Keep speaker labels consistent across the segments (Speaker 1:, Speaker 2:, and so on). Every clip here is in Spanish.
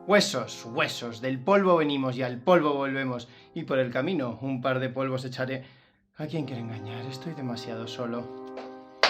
Speaker 1: Huesos, huesos, del polvo venimos y al polvo volvemos, y por el camino un par de polvos echaré. ¿A quién quiero engañar? Estoy demasiado solo.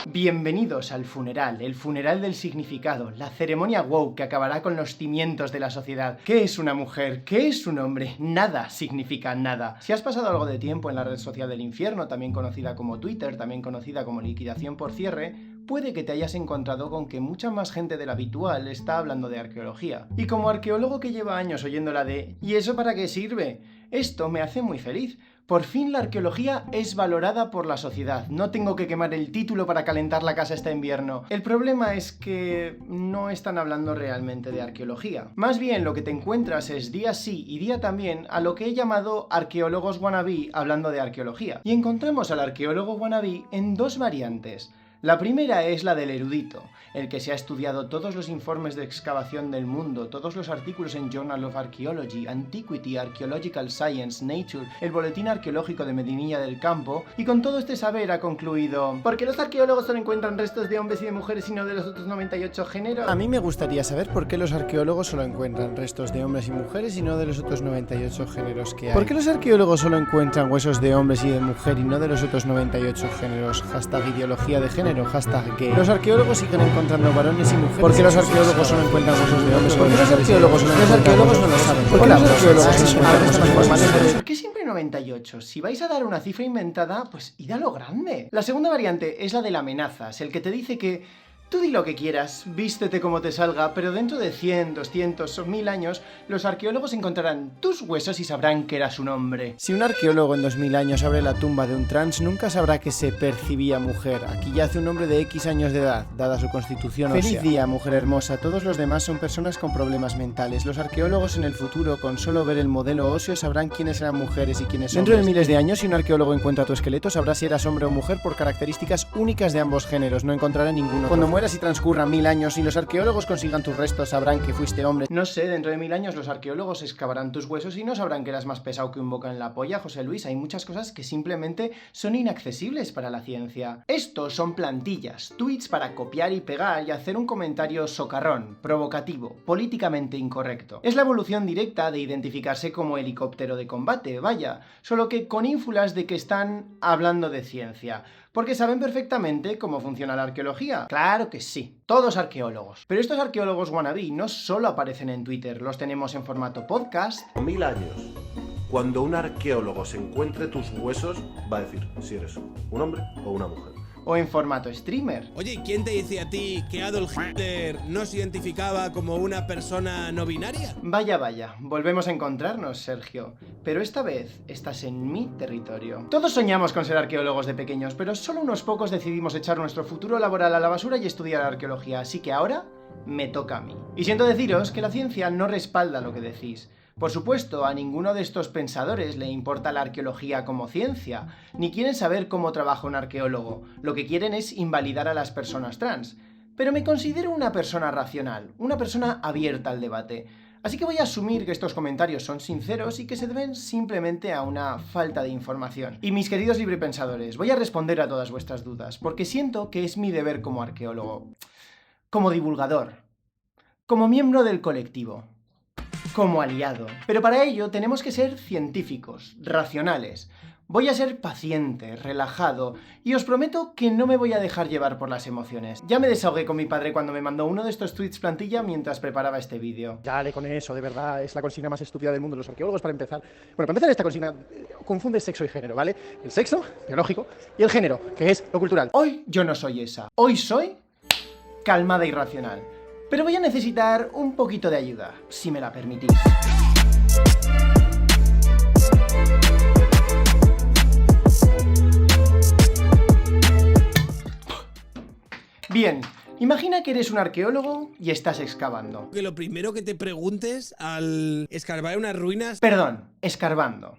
Speaker 1: Bienvenidos al funeral, el funeral del significado, la ceremonia woke que acabará con los cimientos de la sociedad. ¿Qué es una mujer? ¿Qué es un hombre? Nada significa nada. Si has pasado algo de tiempo en la red social del infierno, también conocida como Twitter, también conocida como liquidación por cierre, puede que te hayas encontrado con que mucha más gente de la habitual está hablando de arqueología. Y como arqueólogo que lleva años oyéndola de ¿y eso para qué sirve? Esto me hace muy feliz. Por fin la arqueología es valorada por la sociedad. No tengo que quemar el título para calentar la casa este invierno. El problema es que no están hablando realmente de arqueología. Más bien lo que te encuentras es día sí y día también a lo que he llamado arqueólogos wannabe hablando de arqueología. Y encontramos al arqueólogo wannabe en dos variantes. La primera es la del erudito, el que se ha estudiado todos los informes de excavación del mundo, todos los artículos en Journal of Archaeology, Antiquity, Archaeological Science, Nature, el boletín arqueológico de Medinilla del Campo, y con todo este saber ha concluido: ¿por qué los arqueólogos solo encuentran restos de hombres y de mujeres y no de los otros 98 géneros?
Speaker 2: A mí me gustaría saber por qué los arqueólogos solo encuentran restos de hombres y mujeres y no de los otros 98 géneros que hay. ¿Por qué los arqueólogos solo encuentran huesos de hombres y de mujer y no de los otros 98 géneros? Hashtag ideología de género. Hashtag gay. Los arqueólogos siguen encontrando varones y mujeres. ¿Por qué los arqueólogos solo encuentran huesos de hombres? ¿Por qué los arqueólogos no lo saben? ¿Por qué los arqueólogos
Speaker 1: ¿Por qué siempre 98? Si vais a dar una cifra inventada, pues id a lo grande. La segunda variante es la de la amenazas, el que te dice que tú di lo que quieras, vístete como te salga, pero dentro de 100, 200 o 1000 años, los arqueólogos encontrarán tus huesos y sabrán que eras un hombre.
Speaker 2: Si un arqueólogo en 2000 años abre la tumba de un trans, nunca sabrá que se percibía mujer. Aquí yace un hombre de X años de edad, dada su constitución ósea. Feliz día, mujer hermosa. Todos los demás son personas con problemas mentales. Los arqueólogos en el futuro, con solo ver el modelo óseo, sabrán quiénes eran mujeres y quiénes son. Dentro de miles de años, si un arqueólogo encuentra tu esqueleto, sabrá si eras hombre o mujer por características únicas de ambos géneros. No encontrará ninguno. Cuando mueras y transcurran 1000 años y los arqueólogos consigan tus restos, sabrán que fuiste hombre.
Speaker 1: No sé, dentro de 1000 años los arqueólogos excavarán tus huesos y no sabrán que eras más pesado que un boca en la polla, José Luis. Hay muchas cosas que simplemente son inaccesibles para la ciencia. Estos son plantillas, tweets para copiar y pegar y hacer un comentario socarrón, provocativo, políticamente incorrecto. Es la evolución directa de identificarse como helicóptero de combate, vaya, solo que con ínfulas de que están hablando de ciencia. Porque saben perfectamente cómo funciona la arqueología. Claro que sí, todos arqueólogos. Pero estos arqueólogos wannabe no solo aparecen en Twitter, los tenemos en formato podcast.
Speaker 3: 1000 años, cuando un arqueólogo se encuentre tus huesos, va a decir si eres un hombre o una mujer.
Speaker 1: O en formato streamer.
Speaker 4: Oye, ¿quién te dice a ti que Adolf Hitler no se identificaba como una persona no binaria?
Speaker 1: Vaya, vaya, volvemos a encontrarnos, Sergio. Pero esta vez estás en mi territorio. Todos soñamos con ser arqueólogos de pequeños, pero solo unos pocos decidimos echar nuestro futuro laboral a la basura y estudiar arqueología, así que ahora me toca a mí. Y siento deciros que la ciencia no respalda lo que decís. Por supuesto, a ninguno de estos pensadores le importa la arqueología como ciencia, ni quieren saber cómo trabaja un arqueólogo. Lo que quieren es invalidar a las personas trans. Pero me considero una persona racional, una persona abierta al debate. Así que voy a asumir que estos comentarios son sinceros y que se deben simplemente a una falta de información. Y mis queridos librepensadores, voy a responder a todas vuestras dudas, porque siento que es mi deber como arqueólogo, como divulgador, como miembro del colectivo, como aliado. Pero para ello tenemos que ser científicos, racionales. Voy a ser paciente, relajado, y os prometo que no me voy a dejar llevar por las emociones. Ya me desahogué con mi padre cuando me mandó uno de estos tweets plantilla mientras preparaba este vídeo.
Speaker 5: Dale con eso, de verdad, es la consigna más estúpida del mundo de los arqueólogos para empezar. Bueno, para empezar esta consigna confunde sexo y género, ¿vale? El sexo, biológico, y el género, que es lo cultural.
Speaker 1: Hoy yo no soy esa. Hoy soy calmada y racional. Pero voy a necesitar un poquito de ayuda, si me la permitís. Bien, imagina que eres un arqueólogo y estás excavando.
Speaker 4: Que lo primero que te preguntes al escarbar unas ruinas...
Speaker 1: Perdón, escarbando.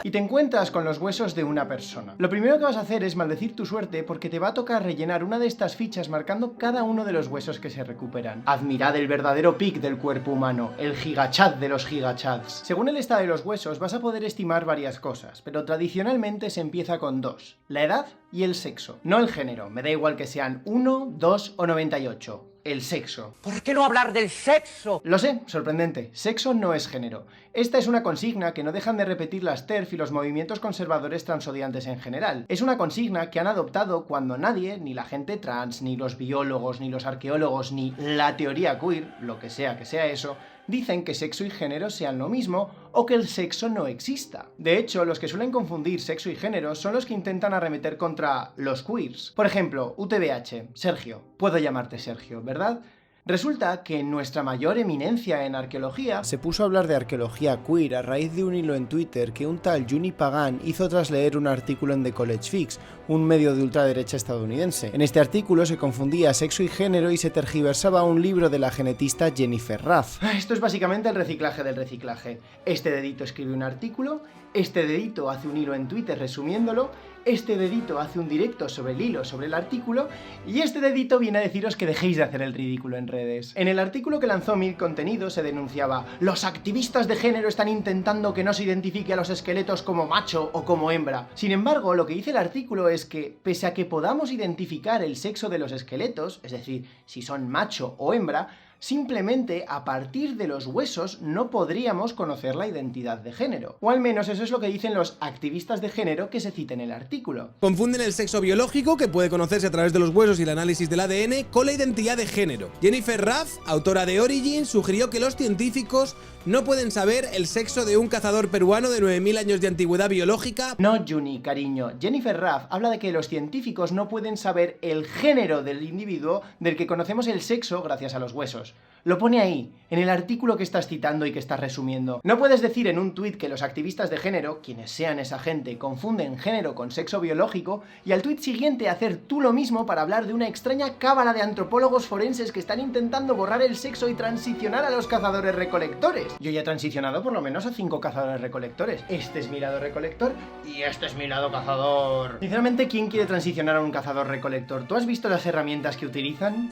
Speaker 1: Y te encuentras con los huesos de una persona. Lo primero que vas a hacer es maldecir tu suerte porque te va a tocar rellenar una de estas fichas marcando cada uno de los huesos que se recuperan. Admirad el verdadero pic del cuerpo humano, el gigachat de los gigachats. Según el estado de los huesos vas a poder estimar varias cosas, pero tradicionalmente se empieza con dos: la edad y el sexo. No el género, me da igual que sean 1, 2 o 98. el sexo.
Speaker 6: ¿Por qué no hablar del sexo?
Speaker 1: Lo sé, sorprendente. Sexo no es género. Esta es una consigna que no dejan de repetir las TERF y los movimientos conservadores transodiantes en general. Es una consigna que han adoptado cuando nadie, ni la gente trans, ni los biólogos, ni los arqueólogos, ni la teoría queer, lo que sea eso, dicen que sexo y género sean lo mismo o que el sexo no exista. De hecho, los que suelen confundir sexo y género son los que intentan arremeter contra los queers. Por ejemplo, UTBH, Sergio. Puedo llamarte Sergio, ¿verdad? Resulta que nuestra mayor eminencia en arqueología
Speaker 2: se puso a hablar de arqueología queer a raíz de un hilo en Twitter que un tal Juni Pagan hizo tras leer un artículo en The College Fix, un medio de ultraderecha estadounidense. En este artículo se confundía sexo y género y se tergiversaba un libro de la genetista Jennifer Ruff.
Speaker 1: Esto es básicamente el reciclaje del reciclaje. Este dedito escribe un artículo, este dedito hace un hilo en Twitter resumiéndolo, este dedito hace un directo sobre el hilo, sobre el artículo, y este dedito viene a deciros que dejéis de hacer el ridículo en redes. En el artículo que lanzó Mil Contenido se denunciaba: los activistas de género están intentando que no se identifique a los esqueletos como macho o como hembra. Sin embargo, lo que dice el artículo es que, pese a que podamos identificar el sexo de los esqueletos, es decir, si son macho o hembra, simplemente a partir de los huesos no podríamos conocer la identidad de género. O al menos eso es lo que dicen los activistas de género que se cita en el artículo.
Speaker 4: Confunden el sexo biológico, que puede conocerse a través de los huesos y el análisis del ADN, con la identidad de género. Jennifer Ruff, autora de Origin, sugirió que los científicos no pueden saber el sexo de un cazador peruano de 9000 años de antigüedad biológica.
Speaker 1: No, Juni, cariño. Jennifer Ruff habla de que los científicos no pueden saber el género del individuo del que conocemos el sexo gracias a los huesos. Lo pone ahí, en el artículo que estás citando y que estás resumiendo. No puedes decir en un tuit que los activistas de género, quienes sean esa gente, confunden género con sexo biológico, y al tuit siguiente hacer tú lo mismo para hablar de una extraña cábala de antropólogos forenses que están intentando borrar el sexo y transicionar a los cazadores recolectores. Yo ya he transicionado por lo menos a 5 cazadores recolectores. Este es mi lado recolector y este es mi lado cazador. Sinceramente, ¿quién quiere transicionar a un cazador recolector? ¿Tú has visto las herramientas que utilizan?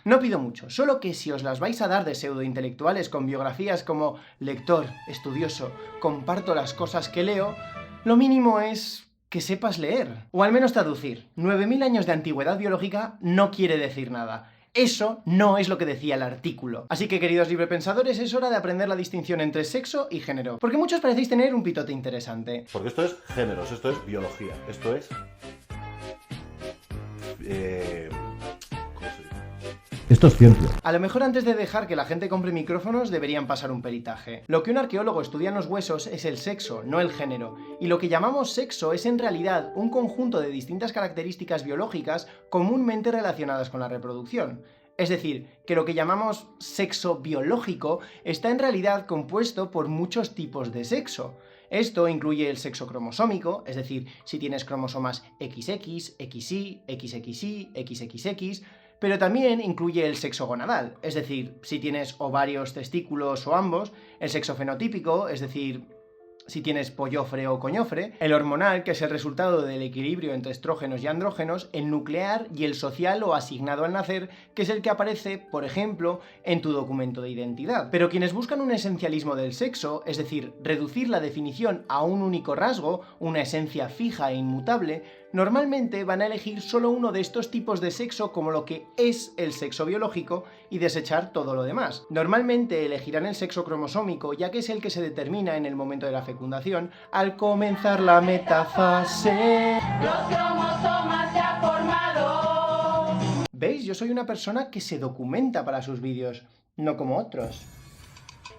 Speaker 1: No pido mucho, solo que si os las vais a dar de pseudointelectuales con biografías como lector, estudioso, comparto las cosas que leo, lo mínimo es que sepas leer, o al menos traducir. 9000 años de antigüedad biológica no quiere decir nada. Eso no es lo que decía el artículo. Así que, queridos librepensadores, es hora de aprender la distinción entre sexo y género, porque muchos parecéis tener un pitote interesante.
Speaker 3: Porque esto es géneros, esto es biología, esto es...
Speaker 7: Esto es ciencia.
Speaker 1: A lo mejor antes de dejar que la gente compre micrófonos deberían pasar un peritaje. Lo que un arqueólogo estudia en los huesos es el sexo, no el género. Y lo que llamamos sexo es en realidad un conjunto de distintas características biológicas comúnmente relacionadas con la reproducción. Es decir, que lo que llamamos sexo biológico está en realidad compuesto por muchos tipos de sexo. Esto incluye el sexo cromosómico, es decir, si tienes cromosomas XX, XY, XXY, XXX, pero también incluye el sexo gonadal, es decir, si tienes ovarios, testículos o ambos, el sexo fenotípico, es decir, si tienes pollofre o coñofre, el hormonal, que es el resultado del equilibrio entre estrógenos y andrógenos, el nuclear y el social o asignado al nacer, que es el que aparece, por ejemplo, en tu documento de identidad. Pero quienes buscan un esencialismo del sexo, es decir, reducir la definición a un único rasgo, una esencia fija e inmutable, normalmente van a elegir solo uno de estos tipos de sexo como lo que es el sexo biológico y desechar todo lo demás. Normalmente elegirán el sexo cromosómico, ya que es el que se determina en el momento de la fecundación al comenzar la metafase.
Speaker 8: Los cromosomas ya formados.
Speaker 1: ¿Veis? Yo soy una persona que se documenta para sus vídeos, no como otros.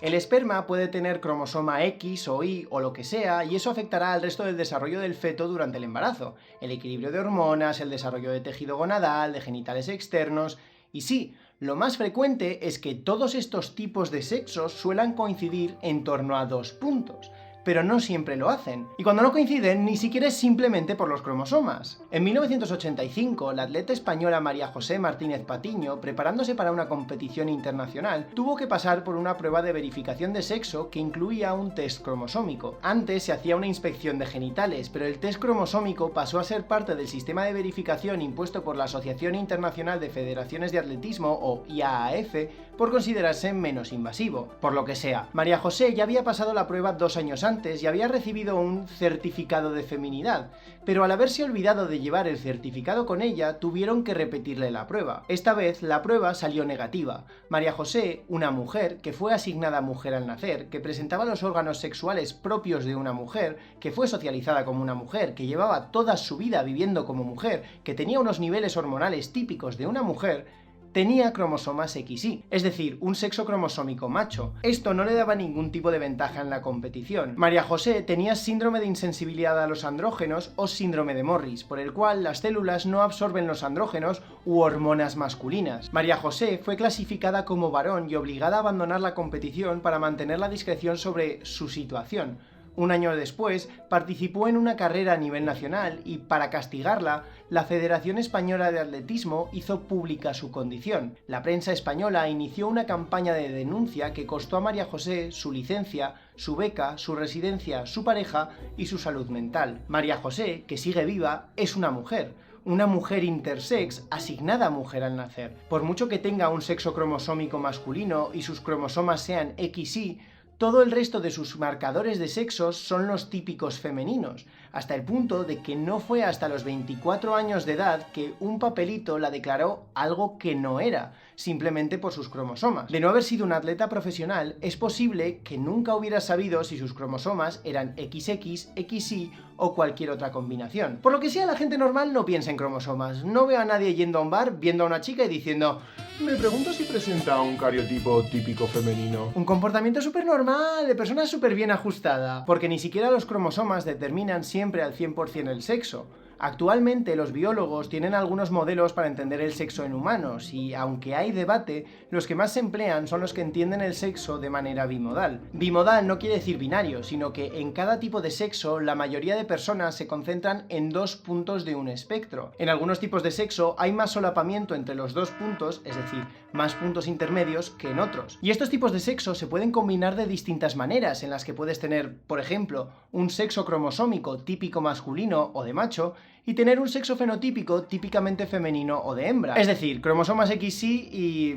Speaker 1: El esperma puede tener cromosoma X o Y o lo que sea, y eso afectará al resto del desarrollo del feto durante el embarazo, el equilibrio de hormonas, el desarrollo de tejido gonadal, de genitales externos, y sí, lo más frecuente es que todos estos tipos de sexos suelan coincidir en torno a 2 puntos, pero no siempre lo hacen. Y cuando no coinciden, ni siquiera es simplemente por los cromosomas. En 1985, la atleta española María José Martínez Patiño, preparándose para una competición internacional, tuvo que pasar por una prueba de verificación de sexo que incluía un test cromosómico. Antes se hacía una inspección de genitales, pero el test cromosómico pasó a ser parte del sistema de verificación impuesto por la Asociación Internacional de Federaciones de Atletismo, o IAAF, por considerarse menos invasivo. Por lo que sea, María José ya había pasado la prueba 2 años antes, antes y había recibido un certificado de feminidad, pero al haberse olvidado de llevar el certificado con ella, tuvieron que repetirle la prueba. Esta vez la prueba salió negativa. María José, una mujer que fue asignada mujer al nacer, que presentaba los órganos sexuales propios de una mujer, que fue socializada como una mujer, que llevaba toda su vida viviendo como mujer, que tenía unos niveles hormonales típicos de una mujer, tenía cromosomas XY, es decir, un sexo cromosómico macho. Esto no le daba ningún tipo de ventaja en la competición. María José tenía síndrome de insensibilidad a los andrógenos o síndrome de Morris, por el cual las células no absorben los andrógenos u hormonas masculinas. María José fue clasificada como varón y obligada a abandonar la competición para mantener la discreción sobre su situación. Un año después, participó en una carrera a nivel nacional y, para castigarla, la Federación Española de Atletismo hizo pública su condición. La prensa española inició una campaña de denuncia que costó a María José su licencia, su beca, su residencia, su pareja y su salud mental. María José, que sigue viva, es una mujer intersex asignada mujer al nacer. Por mucho que tenga un sexo cromosómico masculino y sus cromosomas sean XY, todo el resto de sus marcadores de sexos son los típicos femeninos, hasta el punto de que no fue hasta los 24 años de edad que un papelito la declaró algo que no era, simplemente por sus cromosomas. De no haber sido una atleta profesional, es posible que nunca hubiera sabido si sus cromosomas eran XX, XY o cualquier otra combinación. Por lo que sea, la gente normal no piensa en cromosomas. No veo a nadie yendo a un bar, viendo a una chica y diciendo:
Speaker 9: me pregunto si presenta un cariotipo típico femenino.
Speaker 1: Un comportamiento súper normal, de persona súper bien ajustada, porque ni siquiera los cromosomas determinan siempre al 100% el sexo. Actualmente los biólogos tienen algunos modelos para entender el sexo en humanos y, aunque hay debate, los que más se emplean son los que entienden el sexo de manera bimodal. Bimodal no quiere decir binario, sino que en cada tipo de sexo la mayoría de personas se concentran en dos puntos de un espectro. En algunos tipos de sexo hay más solapamiento entre los dos puntos, es decir, más puntos intermedios que en otros. Y estos tipos de sexo se pueden combinar de distintas maneras, en las que puedes tener, por ejemplo, un sexo cromosómico típico masculino o de macho, y tener un sexo fenotípico típicamente femenino o de hembra. Es decir, cromosomas XY y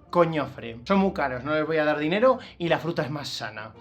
Speaker 1: coñofre. Son muy caros, no les voy a dar dinero y la fruta es más sana.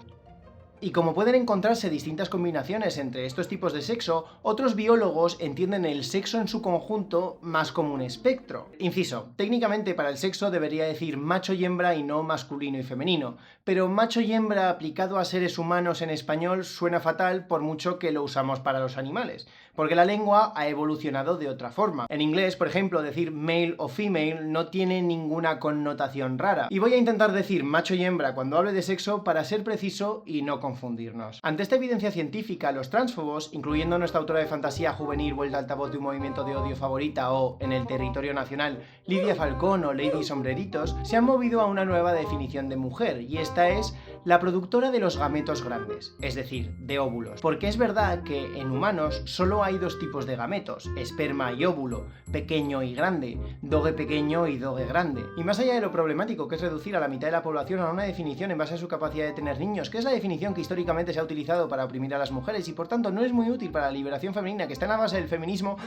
Speaker 1: Y como pueden encontrarse distintas combinaciones entre estos tipos de sexo, otros biólogos entienden el sexo en su conjunto más como un espectro. Inciso, técnicamente para el sexo debería decir macho y hembra y no masculino y femenino, pero macho y hembra aplicado a seres humanos en español suena fatal por mucho que lo usamos para los animales, porque la lengua ha evolucionado de otra forma. En inglés, por ejemplo, decir male o female no tiene ninguna connotación rara, y voy a intentar decir macho y hembra cuando hable de sexo para ser preciso y no confundirnos. Ante esta evidencia científica, los transfobos, incluyendo nuestra autora de fantasía juvenil vuelta altavoz de un movimiento de odio favorita o, en el territorio nacional, Lidia Falcón o Lady Sombreritos, se han movido a una nueva definición de mujer, y esta es la productora de los gametos grandes, es decir, de óvulos. Porque es verdad que en humanos solo hay dos tipos de gametos, esperma y óvulo, pequeño y grande, dogue pequeño y dogue grande. Y más allá de lo problemático que es reducir a la mitad de la población a una definición en base a su capacidad de tener niños, que es la definición que históricamente se ha utilizado para oprimir a las mujeres y por tanto no es muy útil para la liberación femenina que está en la base del feminismo,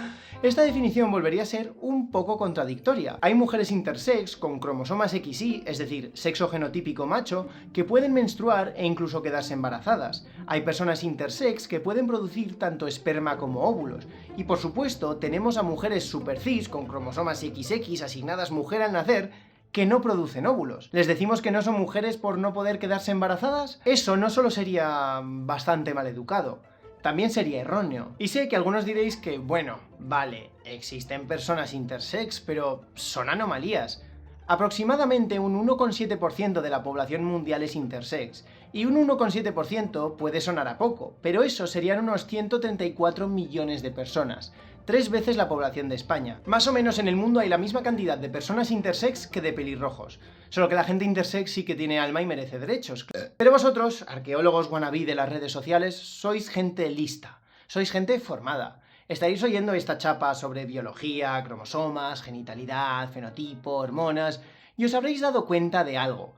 Speaker 1: esta definición volvería a ser un poco contradictoria. Hay mujeres intersex con cromosomas XY, es decir, sexo genotípico macho, que pueden menstruar e incluso quedarse embarazadas. Hay personas intersex que pueden producir tanto esperma como óvulos. Y por supuesto, tenemos a mujeres super cis con cromosomas XX asignadas mujer al nacer, que no producen óvulos. ¿Les decimos que no son mujeres por no poder quedarse embarazadas? Eso no solo sería bastante maleducado, también sería erróneo. Y sé que algunos diréis que, bueno, vale, existen personas intersex, pero son anomalías. Aproximadamente un 1,7% de la población mundial es intersex, y un 1,7% puede sonar a poco, pero eso serían unos 134 millones de personas, 3 veces la población de España. Más o menos en el mundo hay la misma cantidad de personas intersex que de pelirrojos, solo que la gente intersex sí que tiene alma y merece derechos. Pero vosotros, arqueólogos wannabe de las redes sociales, sois gente lista, sois gente formada. Estaréis oyendo esta chapa sobre biología, cromosomas, genitalidad, fenotipo, hormonas, y os habréis dado cuenta de algo.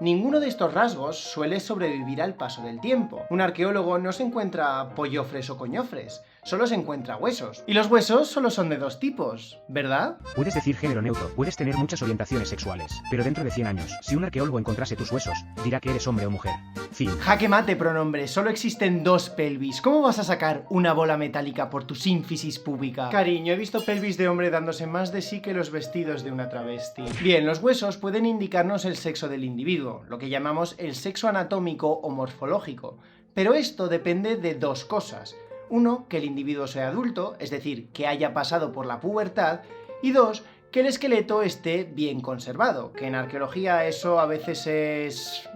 Speaker 1: Ninguno de estos rasgos suele sobrevivir al paso del tiempo. Un arqueólogo no se encuentra pollofres o coñofres, solo se encuentra huesos. Y los huesos solo son de dos tipos, ¿verdad?
Speaker 10: Puedes decir género neutro, puedes tener muchas orientaciones sexuales, pero dentro de 100 años, si un arqueólogo encontrase tus huesos, dirá que eres hombre o mujer. Fin.
Speaker 1: Jaque mate, pronombre, solo existen dos pelvis. ¿Cómo vas a sacar una bola metálica por tu sínfisis púbica? Cariño, he visto pelvis de hombre dándose más de sí que los vestidos de una travesti. Bien, los huesos pueden indicarnos el sexo del individuo, lo que llamamos el sexo anatómico o morfológico. Pero esto depende de dos cosas. Uno, que el individuo sea adulto, es decir, que haya pasado por la pubertad. Y dos, que el esqueleto esté bien conservado, que en arqueología eso a veces es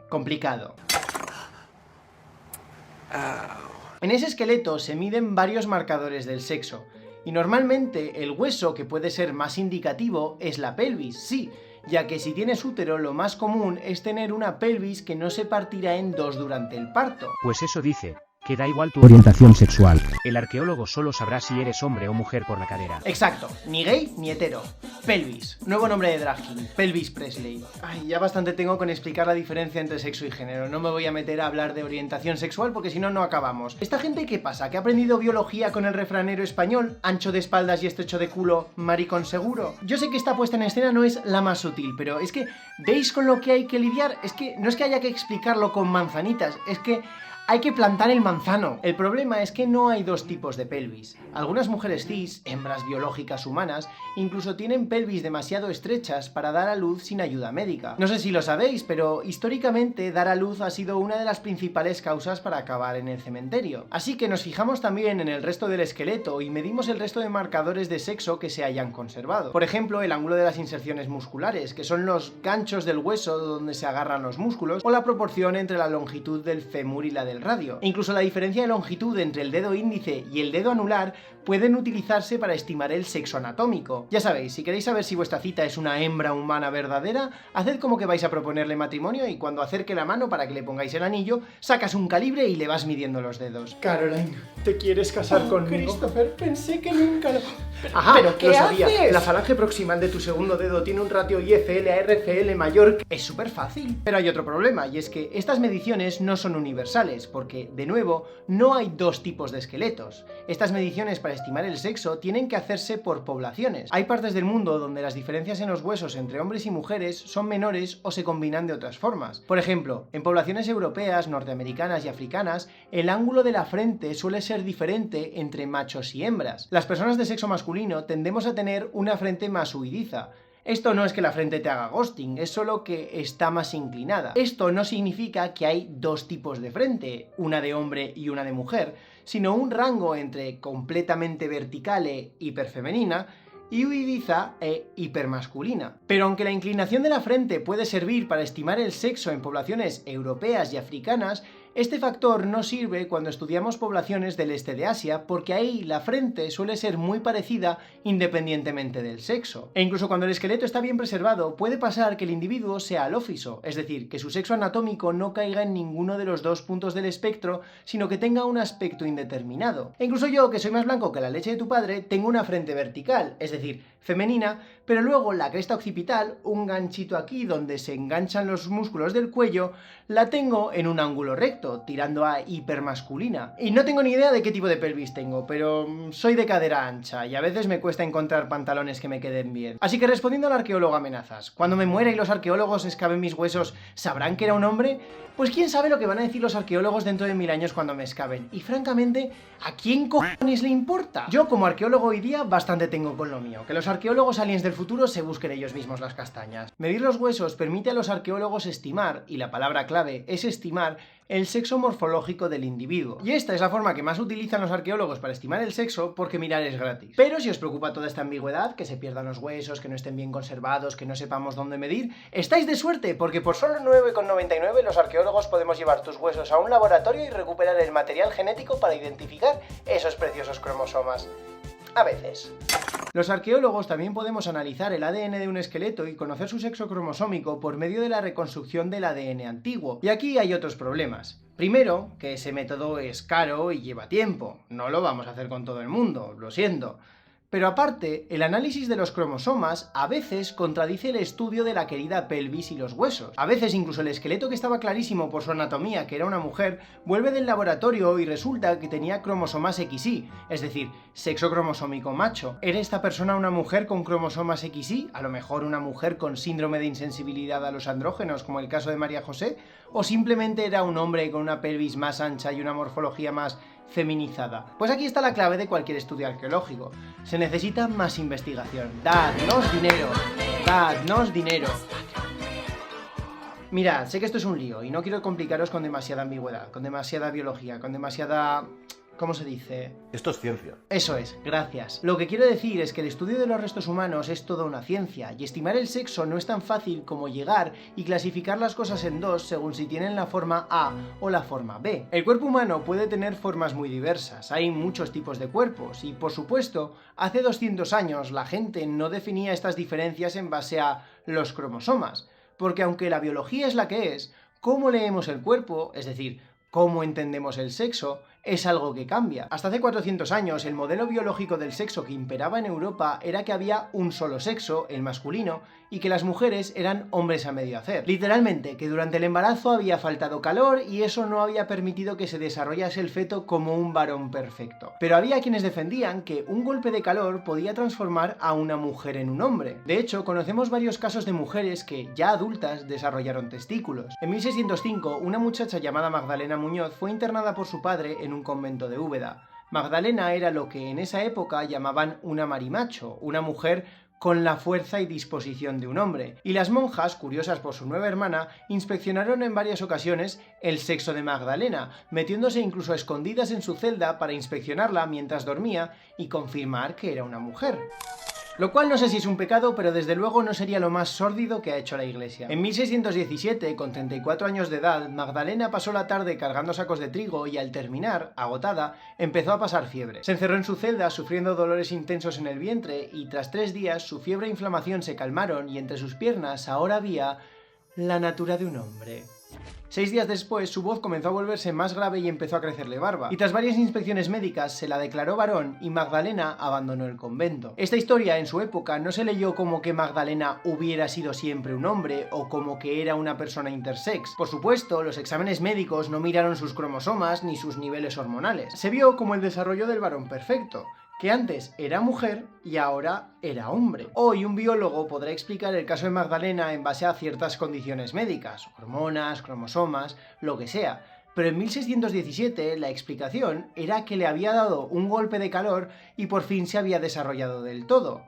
Speaker 1: complicado. En ese esqueleto se miden varios marcadores del sexo, y normalmente el hueso que puede ser más indicativo es la pelvis, sí, ya que si tienes útero lo más común es tener una pelvis que no se partirá en dos durante el parto.
Speaker 10: Pues eso dice, que da igual tu orientación sexual. El arqueólogo solo sabrá si eres hombre o mujer por la cadera.
Speaker 1: Exacto, ni gay ni hetero. Pelvis, nuevo nombre de drag king, Pelvis Presley. Ay, ya bastante tengo con explicar la diferencia entre sexo y género. No me voy a meter a hablar de orientación sexual porque si no, no acabamos. ¿Esta gente qué pasa? ¿Que ha aprendido biología con el refranero español? Ancho de espaldas y estrecho de culo, maricón seguro. Yo sé que esta puesta en escena no es la más sutil, pero es que, ¿veis con lo que hay que lidiar? Es que no es que haya que explicarlo con manzanitas, es que hay que plantar el manzano. El problema es que no hay dos tipos de pelvis. Algunas mujeres cis, hembras biológicas humanas, incluso tienen pelvis demasiado estrechas para dar a luz sin ayuda médica. No sé si lo sabéis, pero históricamente dar a luz ha sido una de las principales causas para acabar en el cementerio. Así que nos fijamos también en el resto del esqueleto y medimos el resto de marcadores de sexo que se hayan conservado. Por ejemplo, el ángulo de las inserciones musculares, que son los ganchos del hueso donde se agarran los músculos, o la proporción entre la longitud del fémur y la del radio. E incluso la diferencia de longitud entre el dedo índice y el dedo anular pueden utilizarse para estimar el sexo anatómico. Ya sabéis, si queréis saber si vuestra cita es una hembra humana verdadera, haced como que vais a proponerle matrimonio y cuando acerque la mano para que le pongáis el anillo, sacas un calibre y le vas midiendo los dedos.
Speaker 2: Caroline, ¿te quieres casar conmigo?
Speaker 1: Christopher, pensé que nunca lo...
Speaker 2: Ajá,
Speaker 1: ¿pero qué
Speaker 2: lo sabía.
Speaker 1: haces?
Speaker 2: La falange proximal de tu segundo dedo tiene un ratio IFL a RFL mayor que...
Speaker 1: Es súper fácil. Pero hay otro problema, y es que estas mediciones no son universales, porque, de nuevo, no hay dos tipos de esqueletos. Estas mediciones para estimar el sexo tienen que hacerse por poblaciones. Hay partes del mundo donde las diferencias en los huesos entre hombres y mujeres son menores o se combinan de otras formas. Por ejemplo, en poblaciones europeas, norteamericanas y africanas, el ángulo de la frente suele ser diferente entre machos y hembras. Las personas de sexo masculino tendemos a tener una frente más huidiza. Esto no es que la frente te haga ghosting, es solo que está más inclinada. Esto no significa que hay dos tipos de frente, una de hombre y una de mujer, sino un rango entre completamente vertical e hiperfemenina y huidiza e hipermasculina. Pero aunque la inclinación de la frente puede servir para estimar el sexo en poblaciones europeas y africanas, este factor no sirve cuando estudiamos poblaciones del este de Asia, porque ahí la frente suele ser muy parecida independientemente del sexo. E incluso cuando el esqueleto está bien preservado, puede pasar que el individuo sea alófiso, es decir, que su sexo anatómico no caiga en ninguno de los dos puntos del espectro, sino que tenga un aspecto indeterminado. E incluso yo, que soy más blanco que la leche de tu padre, tengo una frente vertical, es decir, femenina, pero luego la cresta occipital, un ganchito aquí donde se enganchan los músculos del cuello, la tengo en un ángulo recto, tirando a hipermasculina. Y no tengo ni idea de qué tipo de pelvis tengo, pero soy de cadera ancha y a veces me cuesta encontrar pantalones que me queden bien. Así que respondiendo al arqueólogo amenazas, cuando me muera y los arqueólogos excaven mis huesos, ¿sabrán que era un hombre? Pues quién sabe lo que van a decir los arqueólogos dentro de 1000 años cuando me excaven. Y francamente, ¿a quién cojones le importa? Yo como arqueólogo hoy día bastante tengo con lo mío, que los arqueólogos aliens del futuro se busquen ellos mismos las castañas. Medir los huesos permite a los arqueólogos estimar, y la palabra clave es estimar, el sexo morfológico del individuo. Y esta es la forma que más utilizan los arqueólogos para estimar el sexo, porque mirar es gratis. Pero si os preocupa toda esta ambigüedad, que se pierdan los huesos, que no estén bien conservados, que no sepamos dónde medir, estáis de suerte, porque por solo 9,99 los arqueólogos podemos llevar tus huesos a un laboratorio y recuperar el material genético para identificar esos preciosos cromosomas. A veces. Los arqueólogos también podemos analizar el ADN de un esqueleto y conocer su sexo cromosómico por medio de la reconstrucción del ADN antiguo. Y aquí hay otros problemas. Primero, que ese método es caro y lleva tiempo. No lo vamos a hacer con todo el mundo, lo siento. Pero aparte, el análisis de los cromosomas a veces contradice el estudio de la querida pelvis y los huesos. A veces incluso el esqueleto que estaba clarísimo por su anatomía que era una mujer, vuelve del laboratorio y resulta que tenía cromosomas XY, es decir, sexo cromosómico macho. ¿Era esta persona una mujer con cromosomas XY? ¿A lo mejor una mujer con síndrome de insensibilidad a los andrógenos, como el caso de María José? ¿O simplemente era un hombre con una pelvis más ancha y una morfología más feminizada? Pues aquí está la clave de cualquier estudio arqueológico. Se necesita más investigación. ¡Dadnos dinero! ¡Dadnos dinero! Mirad, sé que esto es un lío y no quiero complicaros con demasiada ambigüedad, con demasiada biología, con demasiada... ¿cómo se dice?
Speaker 3: Esto es ciencia.
Speaker 1: Eso es, gracias. Lo que quiero decir es que el estudio de los restos humanos es toda una ciencia, y estimar el sexo no es tan fácil como llegar y clasificar las cosas en dos según si tienen la forma A o la forma B. El cuerpo humano puede tener formas muy diversas, hay muchos tipos de cuerpos, y por supuesto, hace 200 años la gente no definía estas diferencias en base a los cromosomas, porque aunque la biología es la que es, cómo leemos el cuerpo, es decir, cómo entendemos el sexo, es algo que cambia. Hasta hace 400 años, el modelo biológico del sexo que imperaba en Europa era que había un solo sexo, el masculino, y que las mujeres eran hombres a medio hacer. Literalmente, que durante el embarazo había faltado calor y eso no había permitido que se desarrollase el feto como un varón perfecto. Pero había quienes defendían que un golpe de calor podía transformar a una mujer en un hombre. De hecho, conocemos varios casos de mujeres que, ya adultas, desarrollaron testículos. En 1605, una muchacha llamada Magdalena Muñoz fue internada por su padre en un convento de Úbeda. Magdalena era lo que en esa época llamaban una marimacho, una mujer con la fuerza y disposición de un hombre, y las monjas, curiosas por su nueva hermana, inspeccionaron en varias ocasiones el sexo de Magdalena, metiéndose incluso a escondidas en su celda para inspeccionarla mientras dormía y confirmar que era una mujer. Lo cual no sé si es un pecado, pero desde luego no sería lo más sórdido que ha hecho la Iglesia. En 1617, con 34 años de edad, Magdalena pasó la tarde cargando sacos de trigo y al terminar, agotada, empezó a pasar fiebre. Se encerró en su celda sufriendo dolores intensos en el vientre y tras 3 días su fiebre e inflamación se calmaron y entre sus piernas ahora había la natura de un hombre. 6 días después, su voz comenzó a volverse más grave y empezó a crecerle barba. Y tras varias inspecciones médicas, se la declaró varón y Magdalena abandonó el convento. Esta historia, en su época, no se leyó como que Magdalena hubiera sido siempre un hombre o como que era una persona intersex. Por supuesto, los exámenes médicos no miraron sus cromosomas ni sus niveles hormonales. Se vio como el desarrollo del varón perfecto, que antes era mujer y ahora era hombre. Hoy un biólogo podrá explicar el caso de Magdalena en base a ciertas condiciones médicas, hormonas, cromosomas, lo que sea, pero en 1617 la explicación era que le había dado un golpe de calor y por fin se había desarrollado del todo.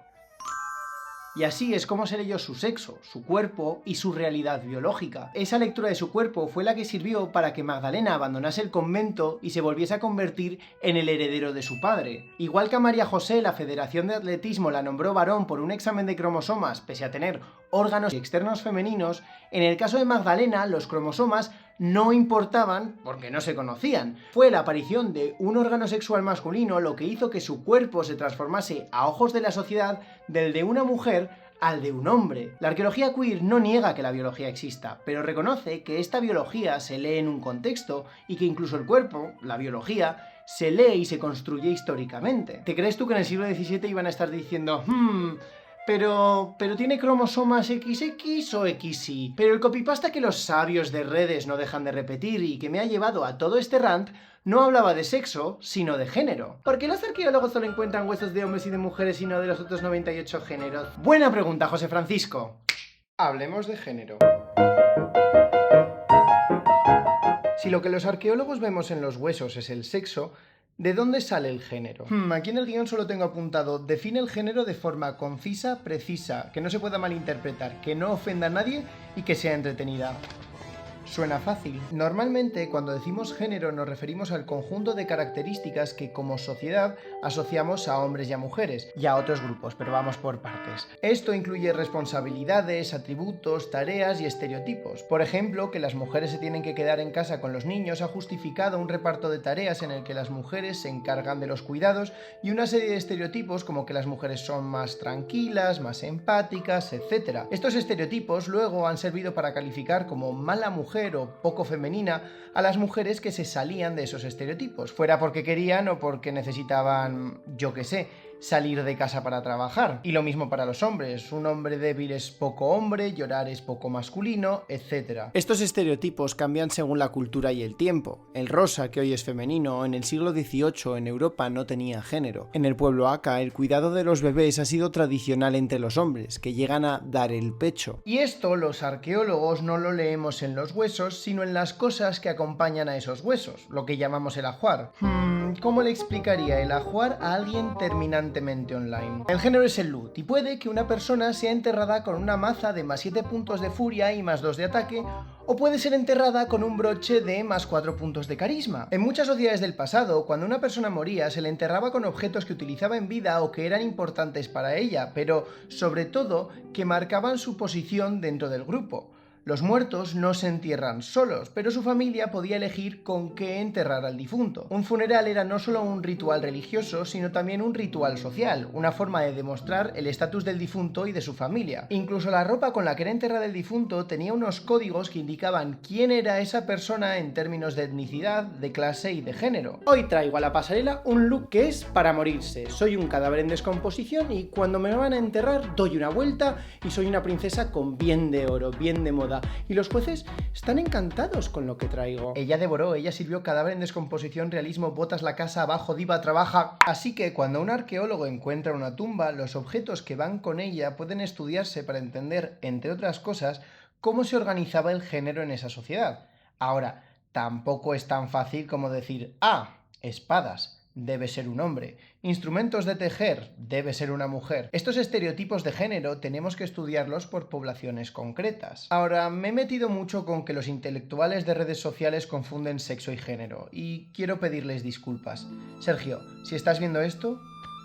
Speaker 1: Y así es como se leyó su sexo, su cuerpo y su realidad biológica. Esa lectura de su cuerpo fue la que sirvió para que Magdalena abandonase el convento y se volviese a convertir en el heredero de su padre. Igual que a María José, la Federación de Atletismo la nombró varón por un examen de cromosomas, pese a tener órganos externos femeninos, en el caso de Magdalena los cromosomas no importaban porque no se conocían. Fue la aparición de un órgano sexual masculino lo que hizo que su cuerpo se transformase a ojos de la sociedad del de una mujer al de un hombre. La arqueología queer no niega que la biología exista, pero reconoce que esta biología se lee en un contexto y que incluso el cuerpo, la biología, se lee y se construye históricamente. ¿Te crees tú que en el siglo XVII iban a estar diciendo pero tiene cromosomas XX o XY? Pero el copypasta que los sabios de redes no dejan de repetir y que me ha llevado a todo este rant no hablaba de sexo, sino de género. ¿Por qué los arqueólogos solo encuentran huesos de hombres y de mujeres y no de los otros 98 géneros? Buena pregunta, José Francisco. Hablemos de género. Si lo que los arqueólogos vemos en los huesos es el sexo, ¿de dónde sale el género? Aquí en el guión solo tengo apuntado: define el género de forma concisa, precisa, que no se pueda malinterpretar, que no ofenda a nadie y que sea entretenida. Suena fácil. Normalmente, cuando decimos género, nos referimos al conjunto de características que como sociedad asociamos a hombres y a mujeres, y a otros grupos, pero vamos por partes. Esto incluye responsabilidades, atributos, tareas y estereotipos. Por ejemplo, que las mujeres se tienen que quedar en casa con los niños ha justificado un reparto de tareas en el que las mujeres se encargan de los cuidados y una serie de estereotipos como que las mujeres son más tranquilas, más empáticas, etc. Estos estereotipos luego han servido para calificar como mala mujer o poco femenina a las mujeres que se salían de esos estereotipos, fuera porque querían o porque necesitaban, yo qué sé, salir de casa para trabajar. Y lo mismo para los hombres, un hombre débil es poco hombre, llorar es poco masculino, etc.
Speaker 2: Estos estereotipos cambian según la cultura y el tiempo. El rosa, que hoy es femenino, en el siglo XVIII en Europa no tenía género. En el pueblo Aka, el cuidado de los bebés ha sido tradicional entre los hombres, que llegan a dar el pecho.
Speaker 1: Y esto los arqueólogos no lo leemos en los huesos, sino en las cosas que acompañan a esos huesos, lo que llamamos el ajuar. ¿Cómo le explicaría el ajuar a alguien terminantemente online? El género es el loot, y puede que una persona sea enterrada con una maza de +7 puntos de furia y +2 de ataque, o puede ser enterrada con un broche de +4 puntos de carisma. En muchas sociedades del pasado, cuando una persona moría, se le enterraba con objetos que utilizaba en vida o que eran importantes para ella, pero sobre todo que marcaban su posición dentro del grupo. Los muertos no se entierran solos, pero su familia podía elegir con qué enterrar al difunto. Un funeral era no solo un ritual religioso, sino también un ritual social, una forma de demostrar el estatus del difunto y de su familia. Incluso la ropa con la que era enterrada el difunto tenía unos códigos que indicaban quién era esa persona en términos de etnicidad, de clase y de género. Hoy traigo a la pasarela un look que es para morirse. Soy un cadáver en descomposición y cuando me van a enterrar doy una vuelta y soy una princesa con bien de oro, bien de moda. Y los jueces están encantados con lo que traigo. Ella devoró, ella sirvió, cadáver en descomposición, realismo, botas la casa abajo, diva trabaja. Así que cuando un arqueólogo encuentra una tumba, los objetos que van con ella pueden estudiarse para entender, entre otras cosas, cómo se organizaba el género en esa sociedad. Ahora, tampoco es tan fácil como decir, espadas, debe ser un hombre. Instrumentos de tejer, debe ser una mujer. Estos estereotipos de género tenemos que estudiarlos por poblaciones concretas. Ahora, me he metido mucho con que los intelectuales de redes sociales confunden sexo y género, y quiero pedirles disculpas. Sergio, si estás viendo esto,